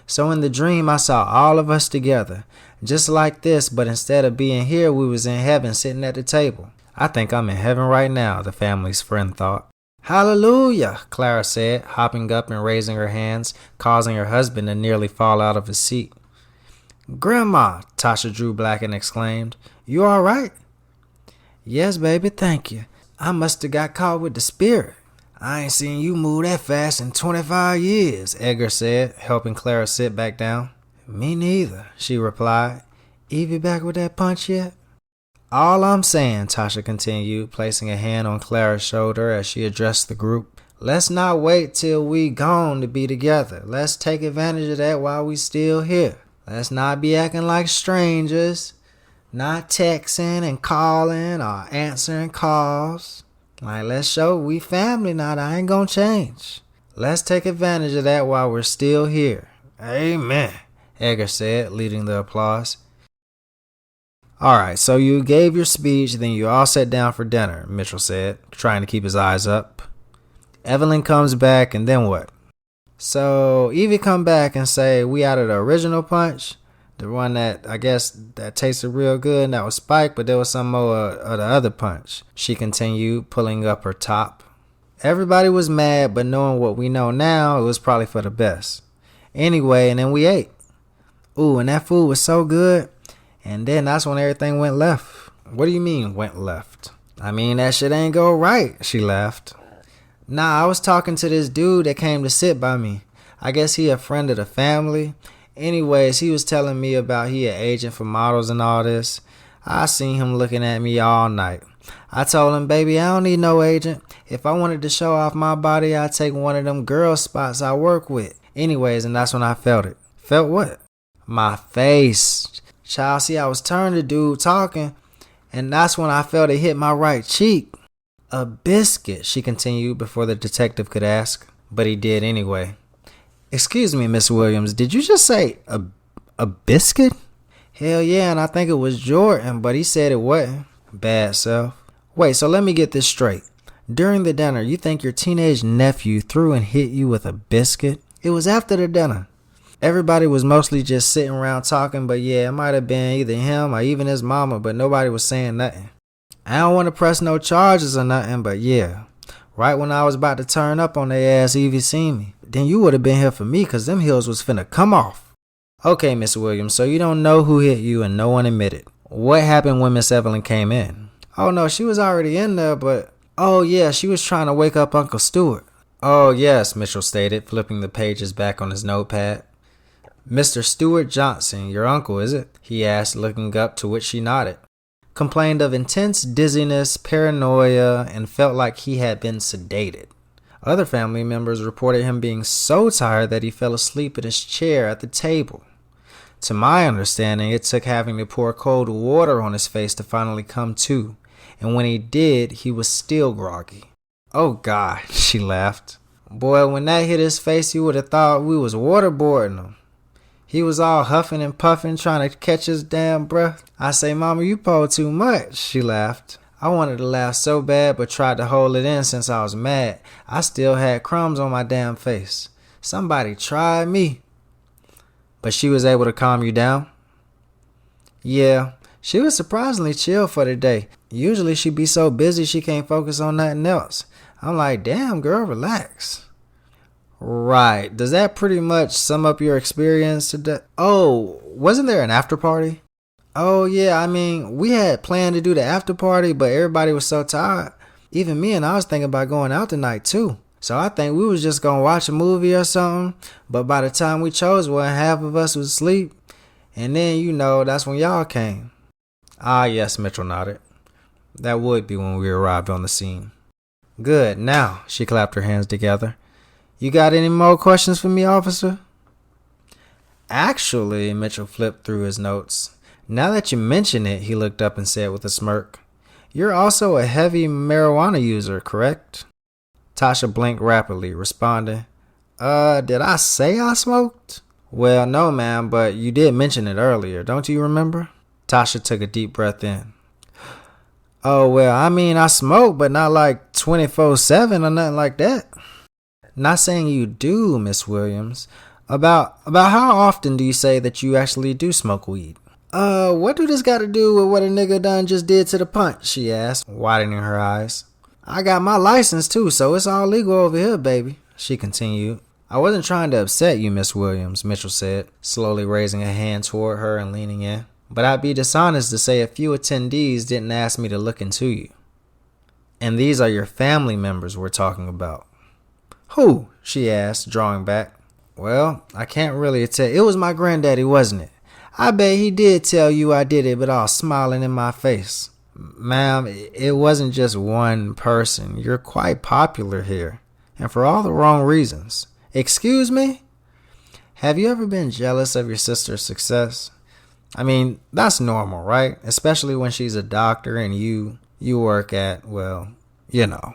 So in the dream, I saw all of us together, just like this, but instead of being here, we was in heaven sitting at the table. I think I'm in heaven right now, the family's friend thought. Hallelujah, Clara said, hopping up and raising her hands, causing her husband to nearly fall out of his seat. Grandma, Tasha Drew Blacken exclaimed, you all right? Yes, baby, thank you. I must have got caught with the spirit. I ain't seen you move that fast in 25 years, Edgar said, helping Clara sit back down. Me neither, she replied. Evie back with that punch yet? All I'm saying, Tasha continued, placing a hand on Clara's shoulder as she addressed the group. Let's not wait till we gone to be together. Let's take advantage of that while we still here. Let's not be acting like strangers. Not texting and calling or answering calls. Like, let's show we family now. I ain't gonna change. Let's take advantage of that while we're still here. Amen, Edgar said, leading the applause. Alright, so you gave your speech, then you all sat down for dinner, Mitchell said, trying to keep his eyes up. Evelyn comes back, and then what? So Evie come back and say we out of the original punch, the one that I guess that tasted real good, and that was Spike, but there was some more of the other punch, she continued, pulling up her top. Everybody was mad, but knowing what we know now, it was probably for the best. Anyway, and then we ate. Ooh, and that food was so good. And then that's when everything went left. What do you mean went left? I mean, that shit ain't go right, she laughed. Nah, I was talking to this dude that came to sit by me. I guess he a friend of the family. Anyways, he was telling me about he an agent for models and all this. I seen him looking at me all night. I told him, baby, I don't need no agent. If I wanted to show off my body, I'd take one of them girl spots I work with. Anyways, and that's when I felt it. Felt what? My face. Child, see, I was turning to dude talking, and that's when I felt it hit my right cheek. A biscuit, she continued before the detective could ask, but he did anyway. Excuse me, Miss Williams, did you just say a biscuit? Hell yeah, and I think it was Jordan, but he said it wasn't. Bad self. Wait, so let me get this straight. During the dinner, you think your teenage nephew threw and hit you with a biscuit? It was after the dinner. Everybody was mostly just sitting around talking, but yeah, it might have been either him or even his mama, but nobody was saying nothing. I don't want to press no charges or nothing, but yeah. Right when I was about to turn up on their ass, Evie seen me. Then you would have been here for me, cause them heels was finna come off. Okay, Miss Williams, so you don't know who hit you and no one admitted. What happened when Miss Evelyn came in? Oh no, she was already in there, but... Oh yeah, she was trying to wake up Uncle Stewart. Oh yes, Mitchell stated, flipping the pages back on his notepad. Mr. Stewart Johnson, your uncle, is it? He asked, looking up, to which she nodded. Complained of intense dizziness, paranoia, and felt like he had been sedated. Other family members reported him being so tired that he fell asleep in his chair at the table. To my understanding, it took having to pour cold water on his face to finally come to, and when he did, he was still groggy. Oh God, she laughed. Boy, when that hit his face, you would have thought we was waterboarding him. He was all huffing and puffing, trying to catch his damn breath. I say, Mama, you pulled too much, she laughed. I wanted to laugh so bad, but tried to hold it in since I was mad. I still had crumbs on my damn face. Somebody tried me. But she was able to calm you down? Yeah, she was surprisingly chill for the day. Usually she'd be so busy she can't focus on nothing else. I'm like, damn girl, relax. Right, does that pretty much sum up your experience today? Oh, wasn't there an after party? Oh yeah, I mean, we had planned to do the after party, but everybody was so tired. Even me, and I was thinking about going out tonight too. So I think we was just gonna watch a movie or something, but by the time we chose one, half of us was asleep. And then, you know, that's when y'all came. Ah yes, Mitchell nodded. That would be when we arrived on the scene. Good, now, she clapped her hands together. You got any more questions for me, officer? Actually, Mitchell flipped through his notes. Now that you mention it, he looked up and said with a smirk, you're also a heavy marijuana user, correct? Tasha blinked rapidly, responding, did I say I smoked? Well, no, ma'am, but you did mention it earlier, don't you remember? Tasha took a deep breath in. Oh, well, I mean, I smoke, but not like 24/7 or nothing like that. Not saying you do, Miss Williams. About how often do you say that you actually do smoke weed? What do this got to do with what a nigga done just did to the punch? She asked, widening her eyes. I got my license too, so it's all legal over here, baby, she continued. I wasn't trying to upset you, Miss Williams, Mitchell said, slowly raising a hand toward her and leaning in. But I'd be dishonest to say a few attendees didn't ask me to look into you. And these are your family members we're talking about. Who? She asked, drawing back. Well, I can't really tell. It was my granddaddy, wasn't it? I bet he did tell you I did it, but all smiling in my face. Ma'am, it wasn't just one person. You're quite popular here, and for all the wrong reasons. Excuse me? Have you ever been jealous of your sister's success? I mean, that's normal, right? Especially when she's a doctor and you work at, well, you know.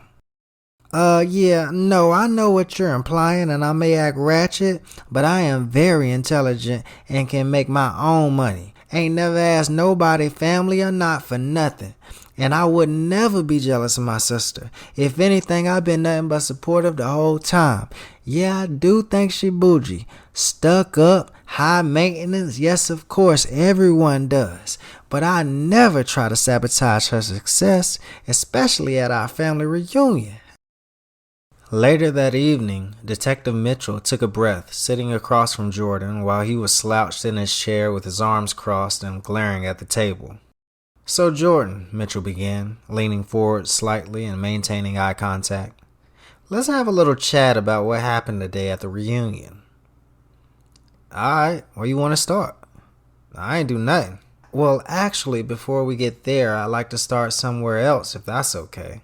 Yeah, no, I know what you're implying, and I may act ratchet, but I am very intelligent and can make my own money. Ain't never asked nobody, family or not, for nothing. And I would never be jealous of my sister. If anything, I've been nothing but supportive the whole time. Yeah, I do think she bougie. Stuck up, high maintenance, yes, of course, everyone does. But I never try to sabotage her success, especially at our family reunion. Later that evening, Detective Mitchell took a breath, sitting across from Jordan while he was slouched in his chair with his arms crossed and glaring at the table. So Jordan, Mitchell began, leaning forward slightly and maintaining eye contact, let's have a little chat about what happened today at the reunion. Alright, where you want to start? I ain't do nothing. Well, actually, before we get there, I'd like to start somewhere else, if that's okay.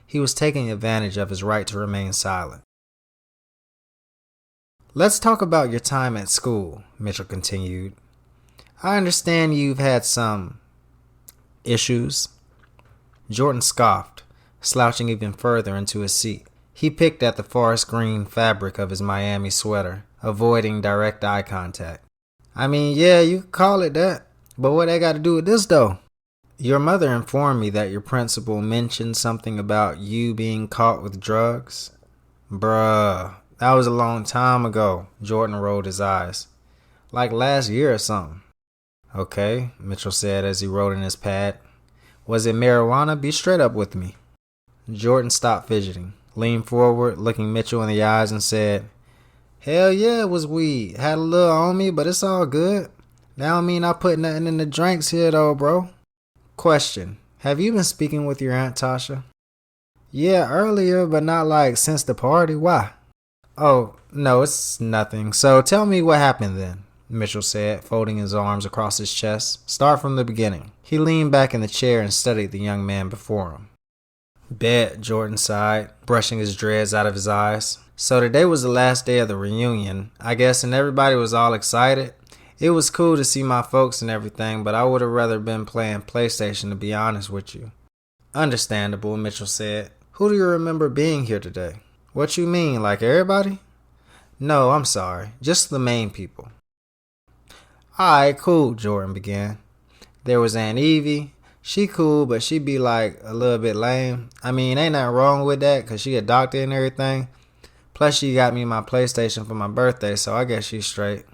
He was taking advantage of his right to remain silent. Let's talk about your time at school, Mitchell continued. I understand you've had some issues. Jordan scoffed, slouching even further into his seat. He picked at the forest green fabric of his Miami sweater, avoiding direct eye contact. I mean, yeah, you could call it that, but what that got to do with this, though? Your mother informed me that your principal mentioned something about you being caught with drugs. Bruh, that was a long time ago. Jordan rolled his eyes. Like last year or something. Okay, Mitchell said as he wrote in his pad. Was it marijuana? Be straight up with me. Jordan stopped fidgeting, leaned forward, looking Mitchell in the eyes and said, Hell yeah, it was weed. Had a little on me, but it's all good. That don't mean I put nothing in the drinks here though, bro. Question. Have you been speaking with your Aunt Tasha? Yeah, earlier, but not like since the party. Why? Oh, no, it's nothing. So tell me what happened then, Mitchell said, folding his arms across his chest. Start from the beginning. He leaned back in the chair and studied the young man before him. Bet, Jordan sighed, brushing his dreads out of his eyes. So today was the last day of the reunion, I guess, and everybody was all excited. It was cool to see my folks and everything, but I would have rather been playing PlayStation, to be honest with you. Understandable, Mitchell said. Who do you remember being here today? What you mean, like everybody? No, I'm sorry. Just the main people. Alright, cool, Jordan began. There was Aunt Evie. She cool, but she be like a little bit lame. I mean, ain't nothing wrong with that, because she a doctor and everything. Plus, she got me my PlayStation for my birthday, so I guess she's straight.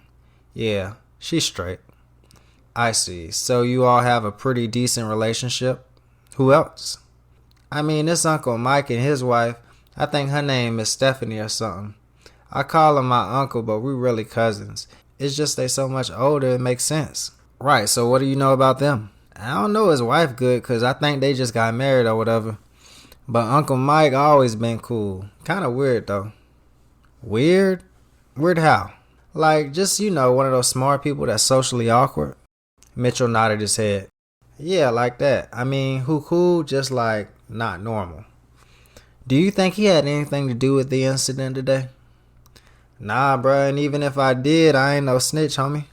Yeah. She's straight. I see. So you all have a pretty decent relationship? Who else? I mean, this Uncle Mike and his wife, I think her name is Stephanie or something. I call him my uncle, but we really cousins. It's just they so much older, it makes sense. Right, so what do you know about them? I don't know his wife good, because I think they just got married or whatever. But Uncle Mike always been cool. Kind of weird, though. Weird? Weird how? Like, just, one of those smart people that's socially awkward. Mitchell nodded his head. Yeah, like that. I mean, who cool, just like, not normal. Do you think he had anything to do with the incident today? Nah, bruh, and even if I did, I ain't no snitch, homie.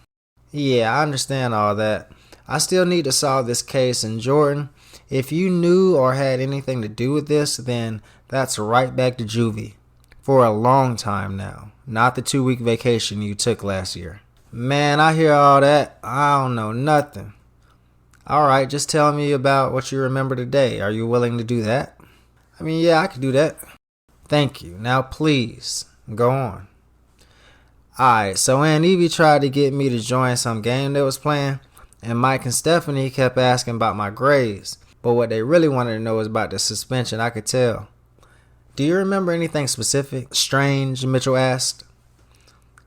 Yeah, I understand all that. I still need to solve this case, and Jordan, if you knew or had anything to do with this, then that's right back to juvie. For a long time now. Not the 2-week vacation you took last year. Man, I hear all that. I don't know nothing. Alright, just tell me about what you remember today. Are you willing to do that? I mean, yeah, I could do that. Thank you. Now, please, go on. Alright, so Aunt Evie tried to get me to join some game they was playing, and Mike and Stephanie kept asking about my grades. But what they really wanted to know was about the suspension, I could tell. Do you remember anything specific? Strange, Mitchell asked.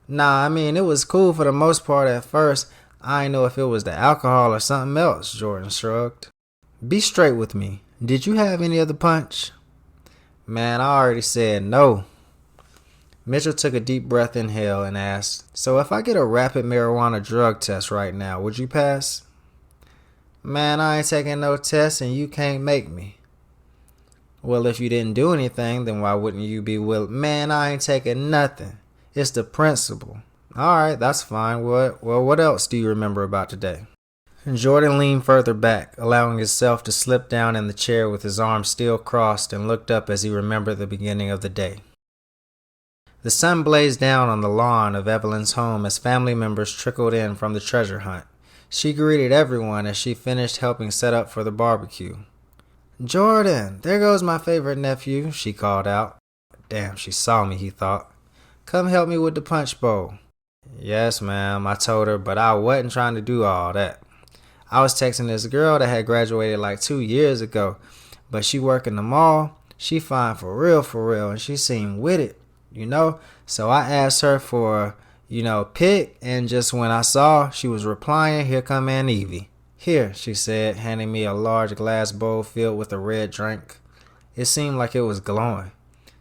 Nah, I mean, it was cool for the most part at first. I didn't know if it was the alcohol or something else, Jordan shrugged. Be straight with me. Did you have any other punch? Man, I already said no. Mitchell took a deep breath inhale and asked, "So if I get a rapid marijuana drug test right now, would you pass?" "Man, I ain't taking no test and you can't make me." "Well, if you didn't do anything, then why wouldn't you be willing?" "Man, I ain't taking nothing. It's the principle." "Alright, that's fine. What else do you remember about today?" Jordan leaned further back, allowing himself to slip down in the chair with his arms still crossed, and looked up as he remembered the beginning of the day. The sun blazed down on the lawn of Evelyn's home as family members trickled in from the treasure hunt. She greeted everyone as she finished helping set up for the barbecue. "Jordan, there goes my favorite nephew," she called out. Damn, she saw me, he thought. "Come help me with the punch bowl." "Yes, ma'am," I told her, but I wasn't trying to do all that. I was texting this girl that had graduated like 2 years ago, but she work in the mall. She fine for real, and she seemed with it, So I asked her for, pick, and just when I saw she was replying, here come Aunt Evie. "Here," she said, handing me a large glass bowl filled with a red drink. It seemed like it was glowing.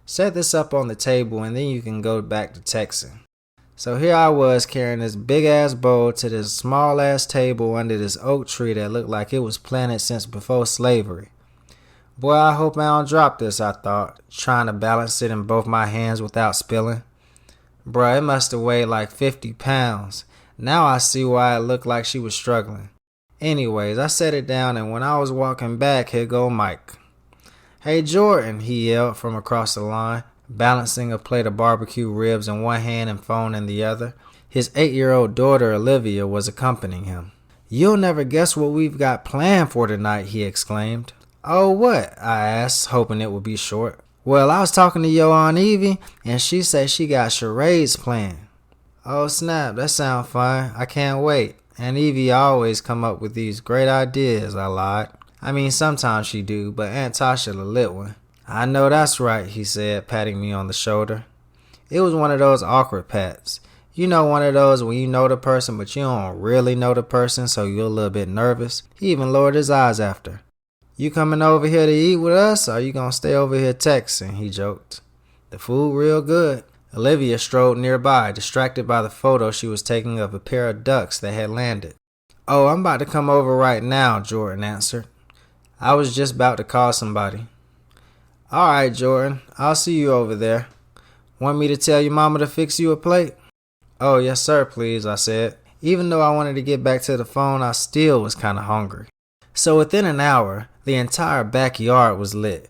"Set this up on the table and then you can go back to texting." So here I was carrying this big ass bowl to this small ass table under this oak tree that looked like it was planted since before slavery. Boy, I hope I don't drop this, I thought, trying to balance it in both my hands without spilling. Bruh, it must have weighed like 50 pounds. Now I see why it looked like she was struggling. Anyways, I set it down, and when I was walking back, here go Mike. "Hey Jordan," he yelled from across the line, balancing a plate of barbecue ribs in one hand and phone in the other. His 8-year-old daughter Olivia was accompanying him. "You'll never guess what we've got planned for tonight," he exclaimed. "Oh, what?" I asked, hoping it would be short. "Well, I was talking to your Aunt Evie, and she said she got charades planned." "Oh snap, that sounds fun. I can't wait. Aunt Evie always come up with these great ideas," I lied. "I mean, sometimes she do, but Aunt Tasha the lit one." "I know that's right," he said, patting me on the shoulder. It was one of those awkward pats. One of those when you know the person, but you don't really know the person, so you're a little bit nervous. He even lowered his eyes after. "You coming over here to eat with us, or you gonna stay over here texting?" he joked. "The food real good." Olivia strolled nearby, distracted by the photo she was taking of a pair of ducks that had landed. "Oh, I'm about to come over right now," Jordan answered. "I was just about to call somebody." "Alright, Jordan, I'll see you over there. Want me to tell your mama to fix you a plate?" "Oh, yes sir, please," I said. Even though I wanted to get back to the phone, I still was kinda hungry. So within an hour, the entire backyard was lit.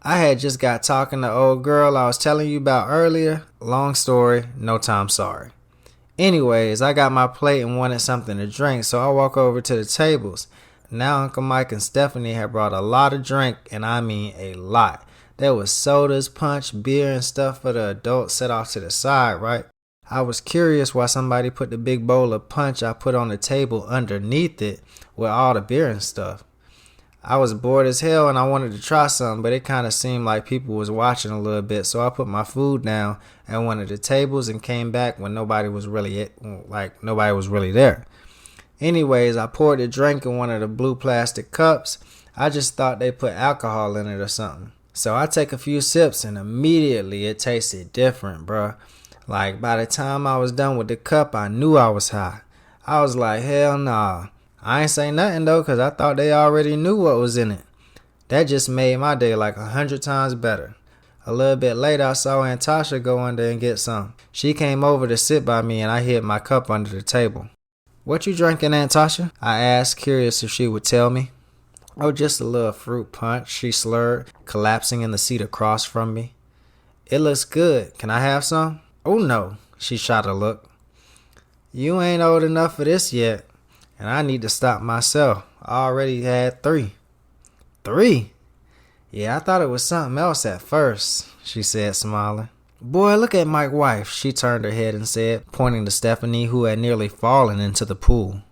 I had just got talking to old girl I was telling you about earlier. Long story, no time sorry. Anyways, I got my plate and wanted something to drink, so I walk over to the tables. Now Uncle Mike and Stephanie had brought a lot of drink, and I mean a lot. There was sodas, punch, beer, and stuff for the adults set off to the side, right? I was curious why somebody put the big bowl of punch I put on the table underneath it with all the beer and stuff. I was bored as hell and I wanted to try something, but it kind of seemed like people was watching a little bit, so I put my food down at one of the tables and came back when nobody was really there. Anyways, I poured the drink in one of the blue plastic cups. I just thought they put alcohol in it or something. So I take a few sips and immediately it tasted different, bruh. Like by the time I was done with the cup, I knew I was high. I was like, hell nah. I ain't say nothing though, cause I thought they already knew what was in it. That just made my day like 100 times better. A little bit later, I saw Aunt Tasha go under and get some. She came over to sit by me and I hid my cup under the table. "What you drinking, Aunt Tasha?" I asked, curious if she would tell me. "Oh, just a little fruit punch," she slurred, collapsing in the seat across from me. "It looks good. Can I have some?" "Oh no," she shot a look. "You ain't old enough for this yet, and I need to stop myself. I already had 3. 3? Yeah, I thought it was something else at first," she said, smiling. "Boy, look at Mike's wife," she turned her head and said, pointing to Stephanie, who had nearly fallen into the pool.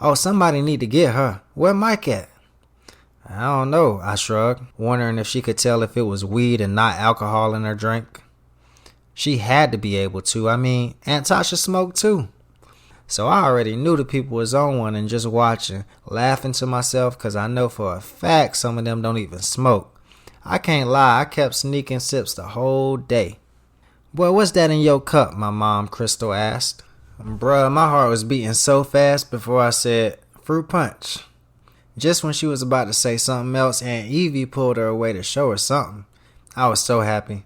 "Oh, somebody need to get her. Where Mike at?" "I don't know," I shrugged, wondering if she could tell if it was weed and not alcohol in her drink. She had to be able to. I mean, Aunt Tasha smoked too. So I already knew the people was on one and just watching, laughing to myself because I know for a fact some of them don't even smoke. I can't lie, I kept sneaking sips the whole day. "Boy, what's that in your cup?" my mom, Crystal, asked. Bruh, my heart was beating so fast before I said, "Fruit punch." Just when she was about to say something else, Aunt Evie pulled her away to show her something. I was so happy.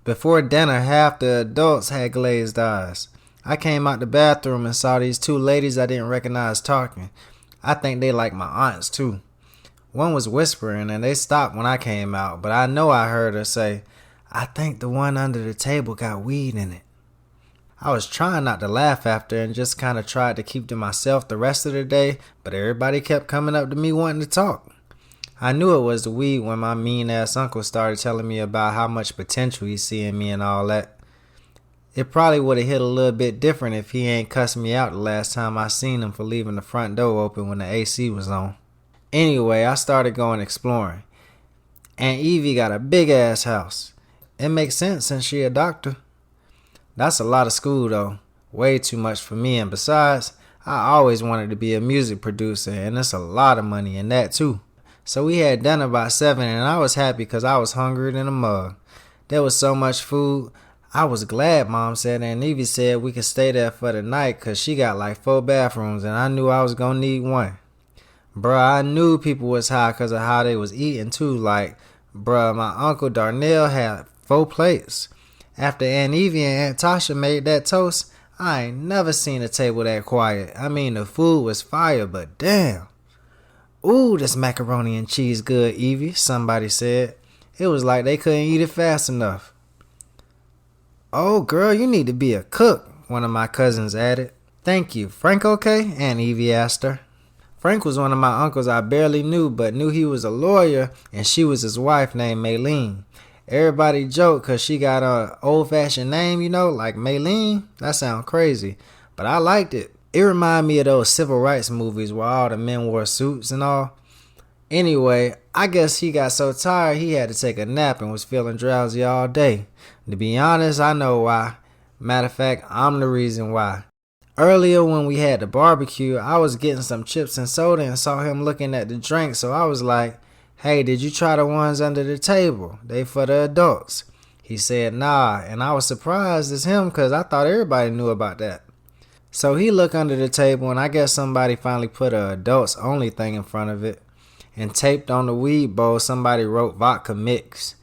Before dinner, half the adults had glazed eyes. I came out the bathroom and saw these two ladies I didn't recognize talking. I think they like my aunts too. One was whispering and they stopped when I came out, but I know I heard her say, "I think the one under the table got weed in it." I was trying not to laugh after and just kind of tried to keep to myself the rest of the day, but everybody kept coming up to me wanting to talk. I knew it was the weed when my mean ass uncle started telling me about how much potential he see in me and all that. It probably would have hit a little bit different if he ain't cussed me out the last time I seen him for leaving the front door open when the AC was on. Anyway, I started going exploring. Aunt Evie got a big ass house. It makes sense since she a doctor. That's a lot of school though. Way too much for me, and besides, I always wanted to be a music producer and it's a lot of money in that too. So we had dinner by 7 and I was happy because I was hungrier than a mug. There was so much food. I was glad Mom said Aunt Evie said we could stay there for the night because she got like 4 bathrooms and I knew I was going to need one. Bruh, I knew people was high because of how they was eating too. Like, bruh, my Uncle Darnell had 4 plates. After Aunt Evie and Aunt Tasha made that toast, I ain't never seen a table that quiet. I mean, the food was fire, but damn. "Ooh, this macaroni and cheese good, Evie," somebody said. It was like they couldn't eat it fast enough. "Oh, girl, you need to be a cook," one of my cousins added. "Thank you. Frank okay?" Aunt Evie asked her. Frank was one of my uncles I barely knew, but knew he was a lawyer, and she was his wife named Maylene. Everybody joked because she got an old-fashioned name, like Maylene. That sounds crazy, but I liked it. It reminded me of those civil rights movies where all the men wore suits and all. Anyway, I guess he got so tired he had to take a nap and was feeling drowsy all day. To be honest, I know why. Matter of fact, I'm the reason why. Earlier when we had the barbecue, I was getting some chips and soda and saw him looking at the drink, so I was like, "Hey, did you try the ones under the table? They for the adults." He said, "Nah," and I was surprised as him because I thought everybody knew about that. So he looked under the table and I guess somebody finally put a adults only thing in front of it. And taped on the weed bowl, somebody wrote vodka mix.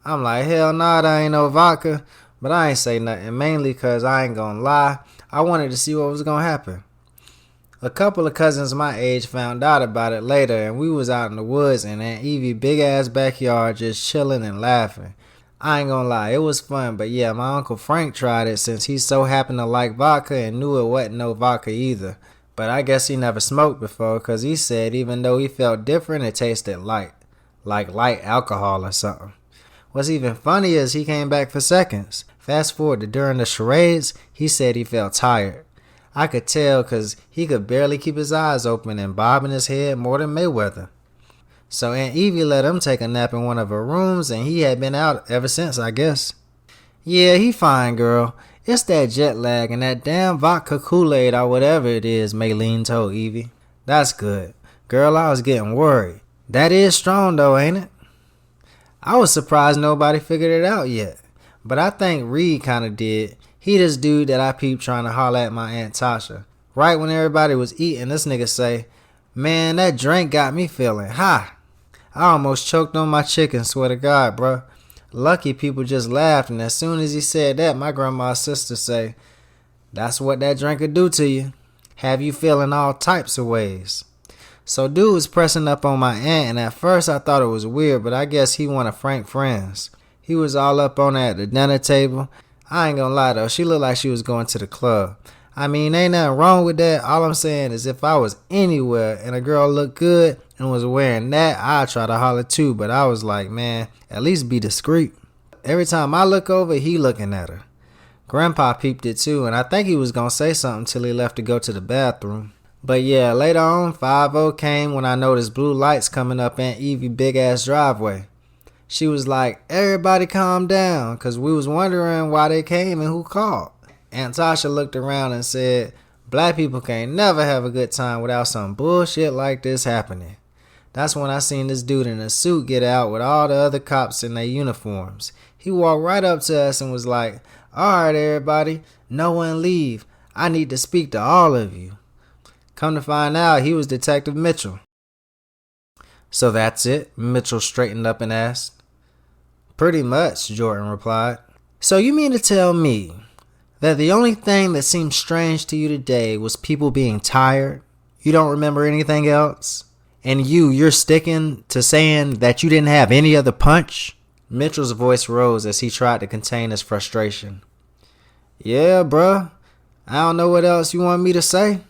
I'm like, hell nah, that ain't no vodka. But I ain't say nothing, mainly because I ain't gonna lie, I wanted to see what was gonna happen. A couple of cousins my age found out about it later, and we was out in the woods in Aunt Evie big ass backyard just chilling and laughing. I ain't gonna lie, it was fun, but yeah, my Uncle Frank tried it since he so happened to like vodka and knew it wasn't no vodka either. But I guess he never smoked before because he said even though he felt different, it tasted light. Like light alcohol or something. What's even funny is he came back for seconds. Fast forward to during the charades, he said he felt tired. I could tell because he could barely keep his eyes open and bobbing his head more than Mayweather. So Aunt Evie let him take a nap in one of her rooms and he had been out ever since, I guess. "Yeah, he fine, girl. It's that jet lag and that damn vodka Kool-Aid or whatever it is," Maylene told Evie. "That's good. Girl, I was getting worried. That is strong though, ain't it?" I was surprised nobody figured it out yet. But I think Reed kinda did. He this dude that I peeped trying to holler at my Aunt Tasha. Right when everybody was eating, this nigga say, "Man, that drink got me feeling high." I almost choked on my chicken, swear to God, bruh. Lucky people just laughed, and as soon as he said that, my grandma's sister say, "That's what that drink could do to you. Have you feeling all types of ways." So dude was pressing up on my aunt, and at first I thought it was weird, but I guess he one of Frank's friends. He was all up on her at the dinner table. I ain't gonna lie though, she looked like she was going to the club. I mean, ain't nothing wrong with that. All I'm saying is if I was anywhere and a girl looked good and was wearing that, I'd try to holler too, but I was like, man, at least be discreet. Every time I look over, he looking at her. Grandpa peeped it too, and I think he was gonna say something till he left to go to the bathroom. But yeah, later on, 5-0 came when I noticed blue lights coming up Aunt Evie big ass driveway. She was like, "Everybody calm down," cause we was wondering why they came and who called. Aunt Tasha looked around and said, "Black people can't never have a good time without some bullshit like this happening." That's when I seen this dude in a suit get out with all the other cops in their uniforms. He walked right up to us and was like, Alright, everybody, no one leave. I need to speak to all of you. Come to find out, he was Detective Mitchell. So that's it? Mitchell straightened up and asked. Pretty much, Jordan replied. So you mean to tell me that the only thing that seemed strange to you today was people being tired? You don't remember anything else? And you're sticking to saying that you didn't have any other punch? Mitchell's voice rose as he tried to contain his frustration. Yeah, bruh. I don't know what else you want me to say.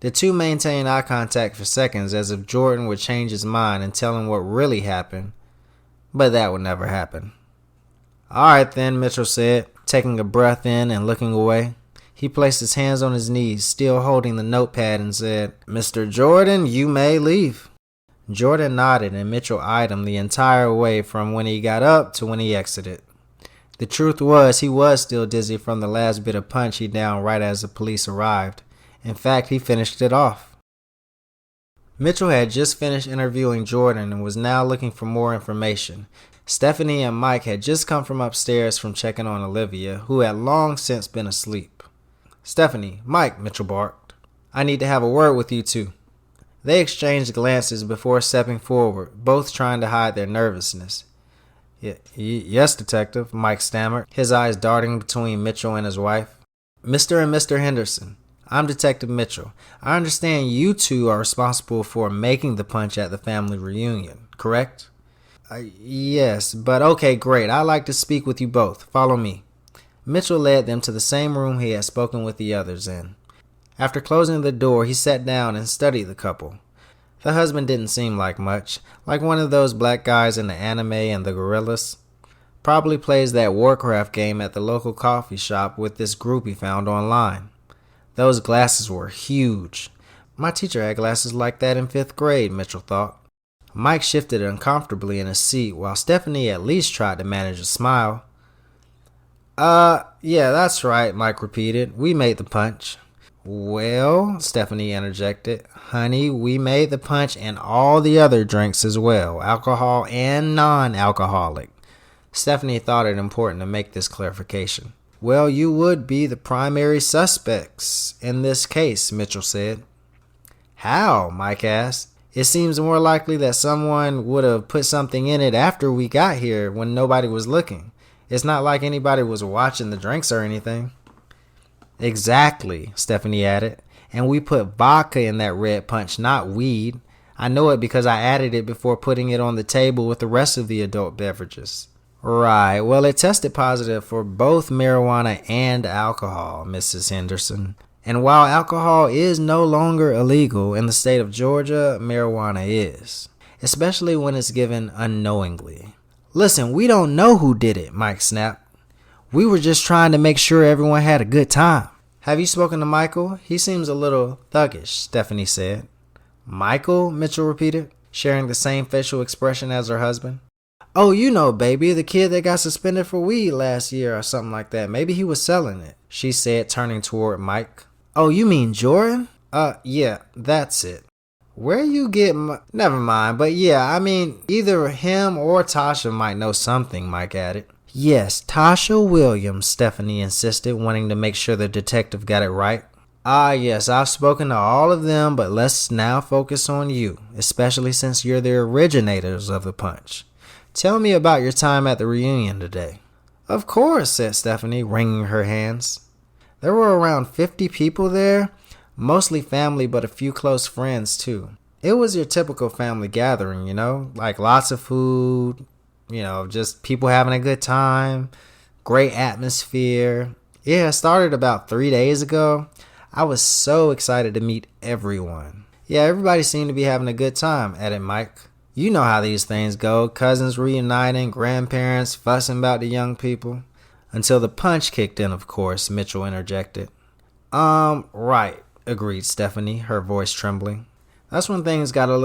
The two maintained eye contact for seconds as if Jordan would change his mind and tell him what really happened, but that would never happen. Alright then, Mitchell said, taking a breath in and looking away. He placed his hands on his knees, still holding the notepad, and said, Mr. Jordan, you may leave. Jordan nodded and Mitchell eyed him the entire way from when he got up to when he exited. The truth was, he was still dizzy from the last bit of punch he downed right as the police arrived. In fact, he finished it off. Mitchell had just finished interviewing Jordan and was now looking for more information. Stephanie and Mike had just come from upstairs from checking on Olivia, who had long since been asleep. Stephanie, Mike, Mitchell barked. I need to have a word with you two. They exchanged glances before stepping forward, both trying to hide their nervousness. Yes, Detective, Mike stammered, his eyes darting between Mitchell and his wife. Mr. and Mr. Henderson, I'm Detective Mitchell. I understand you two are responsible for making the punch at the family reunion, correct? Yes, but okay, great. I'd like to speak with you both. Follow me. Mitchell led them to the same room he had spoken with the others in. After closing the door, he sat down and studied the couple. The husband didn't seem like much, like one of those black guys in the anime and the gorillas. Probably plays that Warcraft game at the local coffee shop with this group he found online. Those glasses were huge. My teacher had glasses like that in 5th grade, Mitchell thought. Mike shifted uncomfortably in his seat while Stephanie at least tried to manage a smile. Yeah, that's right, Mike repeated. We made the punch. Well, Stephanie interjected, honey, we made the punch and all the other drinks as well, alcohol and non-alcoholic. Stephanie thought it important to make this clarification. Well, you would be the primary suspects in this case, Mitchell said. How? Mike asked. It seems more likely that someone would have put something in it after we got here when nobody was looking. It's not like anybody was watching the drinks or anything. Exactly, Stephanie added. And we put vodka in that red punch, not weed. I know it because I added it before putting it on the table with the rest of the adult beverages. Right, well, it tested positive for both marijuana and alcohol, Mrs. Henderson. And while alcohol is no longer illegal in the state of Georgia, marijuana is, especially when it's given unknowingly. Listen, we don't know who did it, Mike snapped. We were just trying to make sure everyone had a good time. Have you spoken to Michael? He seems a little thuggish, Stephanie said. Michael? Mitchell repeated, sharing the same facial expression as her husband. Oh, you know, baby, the kid that got suspended for weed last year or something like that. Maybe he was selling it, she said, turning toward Mike. Oh, you mean Jordan? Yeah, that's it. Where you get never mind, but yeah, I mean, either him or Tasha might know something, Mike added. Yes, Tasha Williams, Stephanie insisted, wanting to make sure the detective got it right. Yes, I've spoken to all of them, but let's now focus on you, especially since you're the originators of the punch. Tell me about your time at the reunion today. Of course, said Stephanie, wringing her hands. There were around 50 people there, mostly family but a few close friends too. It was your typical family gathering, like lots of food, just people having a good time, great atmosphere. Yeah, it started about 3 days ago. I was so excited to meet everyone. Yeah, everybody seemed to be having a good time, added Mike. You know how these things go, cousins reuniting, grandparents fussing about the young people. Until the punch kicked in, of course, Mitchell interjected. Right, agreed Stephanie, her voice trembling. That's when things got a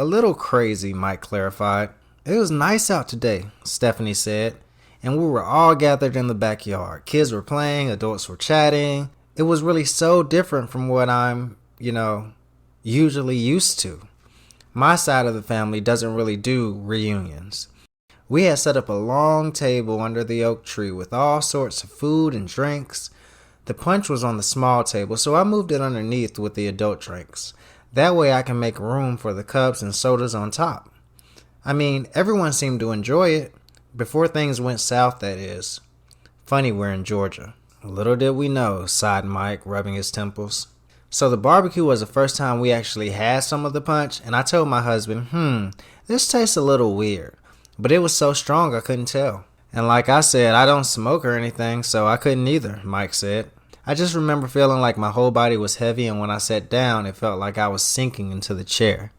little crazy, Mike clarified. It was nice out today, Stephanie said, and we were all gathered in the backyard. Kids were playing, adults were chatting. It was really so different from what I'm, usually used to. My side of the family doesn't really do reunions. We had set up a long table under the oak tree with all sorts of food and drinks. The punch was on the small table, so I moved it underneath with the adult drinks. That way I can make room for the cups and sodas on top. I mean, everyone seemed to enjoy it. Before things went south, that is. Funny we're in Georgia. Little did we know, sighed Mike, rubbing his temples. So the barbecue was the first time we actually had some of the punch, and I told my husband, this tastes a little weird. But it was so strong I couldn't tell. And like I said, I don't smoke or anything, so I couldn't either, Mike said. I just remember feeling like my whole body was heavy, and when I sat down, it felt like I was sinking into the chair.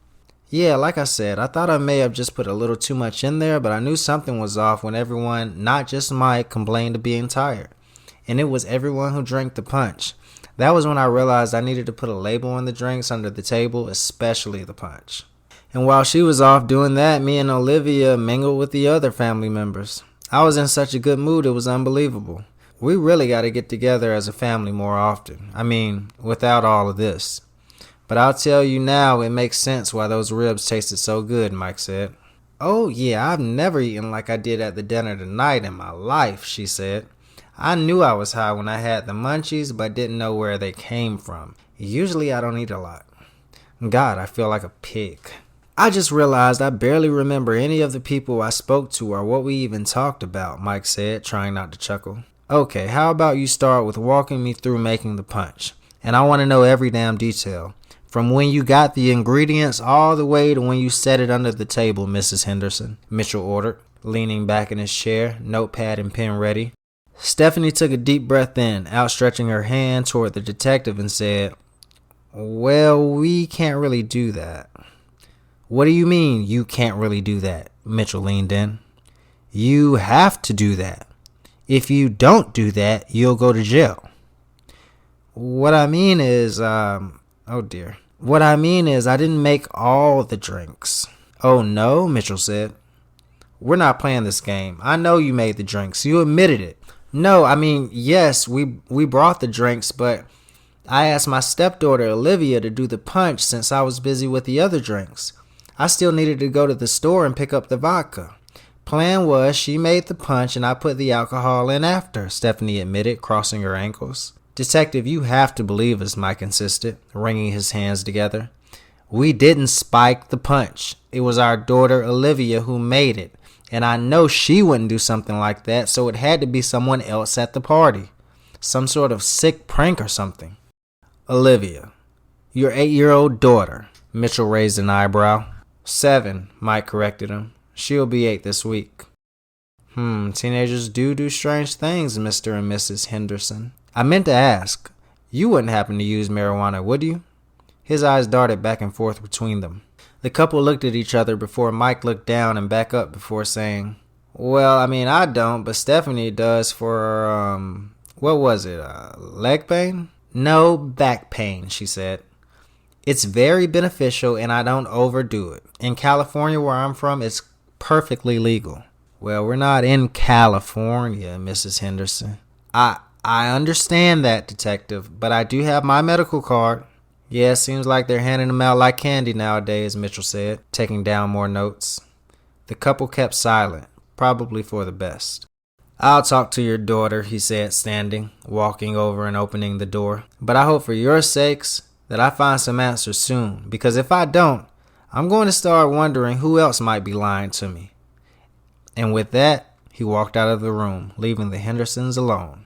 Yeah, like I said, I thought I may have just put a little too much in there, but I knew something was off when everyone, not just Mike, complained of being tired. And it was everyone who drank the punch. That was when I realized I needed to put a label on the drinks under the table, especially the punch. And while she was off doing that, me and Olivia mingled with the other family members. I was in such a good mood, it was unbelievable. We really got to get together as a family more often. I mean, without all of this. But I'll tell you now, it makes sense why those ribs tasted so good, Mike said. Oh yeah, I've never eaten like I did at the dinner tonight in my life, she said. I knew I was high when I had the munchies, but didn't know where they came from. Usually I don't eat a lot. God, I feel like a pig. I just realized I barely remember any of the people I spoke to or what we even talked about, Mike said, trying not to chuckle. Okay, how about you start with walking me through making the punch? And I want to know every damn detail. From when you got the ingredients all the way to when you set it under the table, Mrs. Henderson, Mitchell ordered, leaning back in his chair, notepad and pen ready. Stephanie took a deep breath in, outstretching her hand toward the detective and said, Well, we can't really do that. What do you mean you can't really do that? Mitchell leaned in. You have to do that. If you don't do that, you'll go to jail. What I mean is, What I mean is I didn't make all the drinks. Oh no, Mitchell said. We're not playing this game. I know you made the drinks. You admitted it. No, I mean, yes, we brought the drinks, but I asked my stepdaughter Olivia to do the punch since I was busy with the other drinks. I still needed to go to the store and pick up the vodka. Plan was she made the punch and I put the alcohol in after, Stephanie admitted, crossing her ankles. Detective, you have to believe us, Mike insisted, wringing his hands together. We didn't spike the punch. It was our daughter Olivia who made it, and I know she wouldn't do something like that, so it had to be someone else at the party. Some sort of sick prank or something. Olivia, your 8-year-old daughter. Mitchell raised an eyebrow. 7, Mike corrected him. She'll be 8 this week. Teenagers do strange things, Mr. and Mrs. Henderson. I meant to ask, you wouldn't happen to use marijuana, would you? His eyes darted back and forth between them. The couple looked at each other before Mike looked down and back up before saying, Well, I mean, I don't, but Stephanie does for, what was it, leg pain? No, back pain, she said. It's very beneficial and I don't overdo it. In California, where I'm from, it's perfectly legal. Well, we're not in California, Mrs. Henderson. I understand that, Detective, but I do have my medical card. Yeah, seems like they're handing them out like candy nowadays, Mitchell said, taking down more notes. The couple kept silent, probably for the best. I'll talk to your daughter, he said, standing, walking over and opening the door. But I hope for your sakes that I find some answers soon, because if I don't, I'm going to start wondering who else might be lying to me. And with that, he walked out of the room, leaving the Hendersons alone.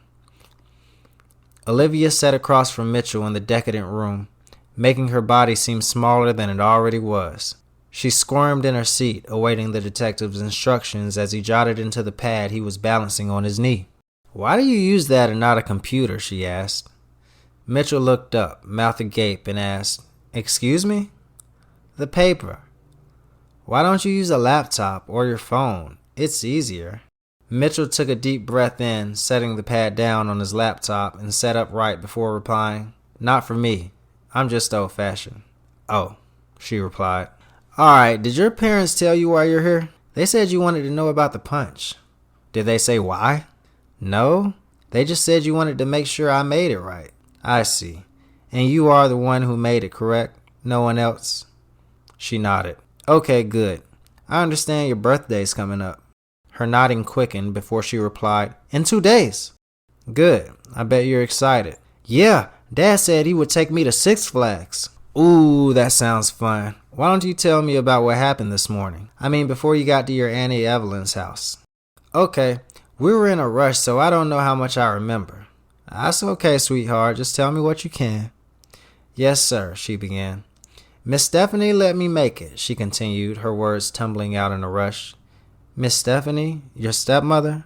Olivia sat across from Mitchell in the decadent room, making her body seem smaller than it already was. She squirmed in her seat, awaiting the detective's instructions as he jotted into the pad he was balancing on his knee. Why do you use that and not a computer? She asked. Mitchell looked up, mouth agape, and asked, Excuse me? The paper. Why don't you use a laptop or your phone? It's easier. Mitchell took a deep breath in, setting the pad down on his laptop, and sat upright before replying, Not for me. I'm just old-fashioned. Oh, she replied. Alright, did your parents tell you why you're here? They said you wanted to know about the punch. Did they say why? No, they just said you wanted to make sure I made it right. I see. And you are the one who made it, correct? No one else? She nodded. Okay, good. I understand your birthday's coming up. Her nodding quickened before she replied, "In 2 days." "Good. I bet you're excited." "Yeah, Dad said he would take me to Six Flags." "Ooh, that sounds fun. Why don't you tell me about what happened this morning? I mean, before you got to your Auntie Evelyn's house." "Okay, we were in a rush, so I don't know how much I remember." "That's okay, sweetheart. Just tell me what you can." "Yes, sir," she began. "Miss Stephanie let me make it," she continued, her words tumbling out in a rush. "Miss Stephanie? Your stepmother?"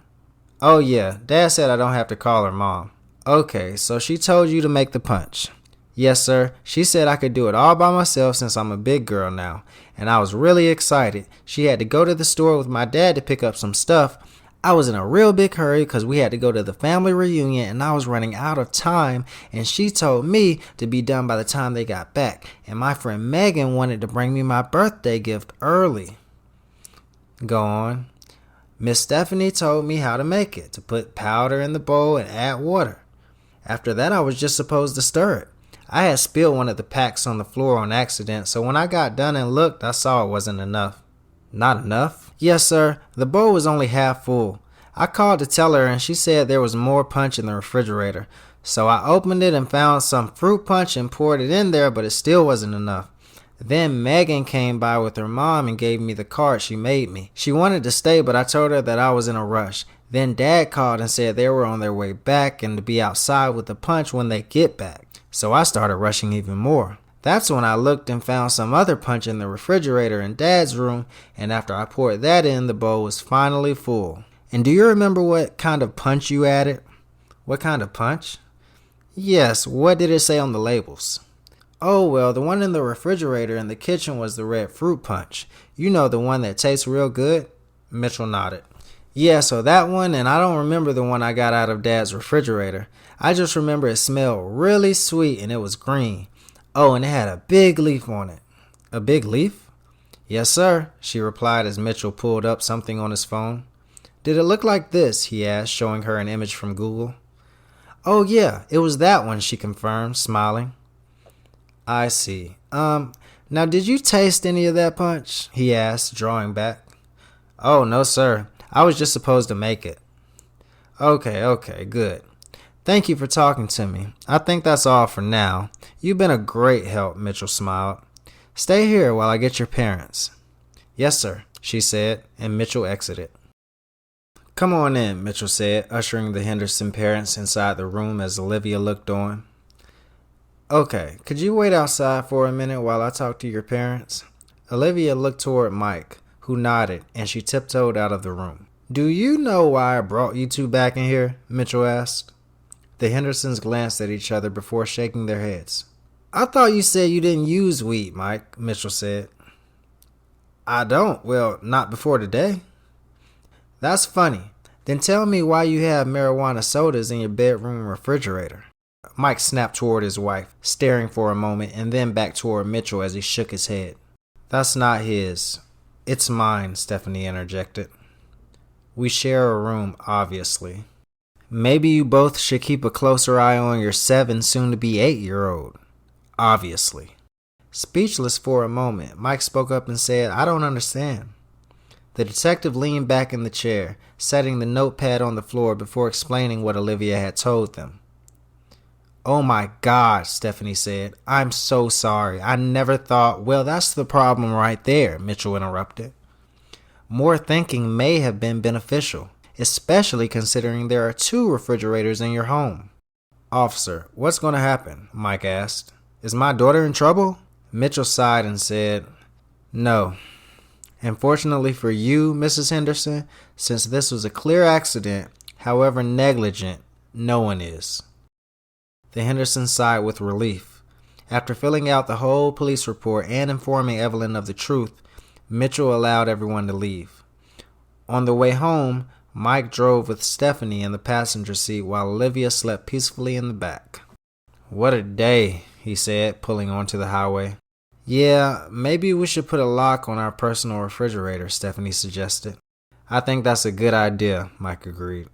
"Oh, yeah. Dad said I don't have to call her Mom." "Okay, so she told you to make the punch." "Yes, sir. She said I could do it all by myself since I'm a big girl now, and I was really excited. She had to go to the store with my dad to pick up some stuff. I was in a real big hurry because we had to go to the family reunion and I was running out of time, and she told me to be done by the time they got back, and my friend Megan wanted to bring me my birthday gift early." "Go on." "Miss Stephanie told me how to make it, to put powder in the bowl and add water. After that, I was just supposed to stir it. I had spilled one of the packs on the floor on accident, so when I got done and looked, I saw it wasn't enough." "Not enough?" "Yes, sir. The bowl was only half full. I called to tell her and she said there was more punch in the refrigerator. So I opened it and found some fruit punch and poured it in there, but it still wasn't enough. Then Megan came by with her mom and gave me the card she made me. She wanted to stay, but I told her that I was in a rush. Then Dad called and said they were on their way back and to be outside with the punch when they get back. So I started rushing even more. That's when I looked and found some other punch in the refrigerator in Dad's room, and after I poured that in, the bowl was finally full." "And do you remember what kind of punch you added?" "What kind of punch?" "Yes, what did it say on the labels?" "Oh, well, the one in the refrigerator in the kitchen was the red fruit punch. You know, the one that tastes real good?" Mitchell nodded. "Yeah, so that one, and I don't remember the one I got out of Dad's refrigerator. I just remember it smelled really sweet and it was green. Oh, and it had a big leaf on it." "A big leaf?" "Yes, sir," she replied as Mitchell pulled up something on his phone. "Did it look like this?" he asked, showing her an image from Google. "Oh, yeah, it was that one," she confirmed, smiling. "I see. Now did you taste any of that punch?" he asked, drawing back. "Oh, no, sir. I was just supposed to make it." Okay, good. "Thank you for talking to me. I think that's all for now. You've been a great help," Mitchell smiled. "Stay here while I get your parents." "Yes, sir," she said, and Mitchell exited. "Come on in," Mitchell said, ushering the Henderson parents inside the room as Olivia looked on. "Okay, could you wait outside for a minute while I talk to your parents?" Olivia looked toward Mike, who nodded, and she tiptoed out of the room. "Do you know why I brought you two back in here?" Mitchell asked. The Hendersons glanced at each other before shaking their heads. "I thought you said you didn't use weed, Mike," Mitchell said. "I don't. Well, not before today." "That's funny. Then tell me why you have marijuana sodas in your bedroom refrigerator." Mike snapped toward his wife, staring for a moment and then back toward Mitchell as he shook his head. "That's not his. It's mine," Stephanie interjected. "We share a room, obviously." "Maybe you both should keep a closer eye on your 7, soon-to-be 8-year-old. Obviously." Speechless for a moment, Mike spoke up and said, "I don't understand." The detective leaned back in the chair, setting the notepad on the floor before explaining what Olivia had told them. "Oh my God," Stephanie said. "I'm so sorry. I never thought—" "Well, that's the problem right there," Mitchell interrupted. "More thinking may have been beneficial, especially considering there are 2 refrigerators in your home." "Officer, what's going to happen?" Mike asked. "Is my daughter in trouble?" Mitchell sighed and said, "No. And fortunately for you, Mrs. Henderson, since this was a clear accident, however negligent, no one is." The Hendersons sighed with relief. After filling out the whole police report and informing Evelyn of the truth, Mitchell allowed everyone to leave. On the way home, Mike drove with Stephanie in the passenger seat while Olivia slept peacefully in the back. "What a day," he said, pulling onto the highway. "Yeah, maybe we should put a lock on our personal refrigerator," Stephanie suggested. "I think that's a good idea," Mike agreed.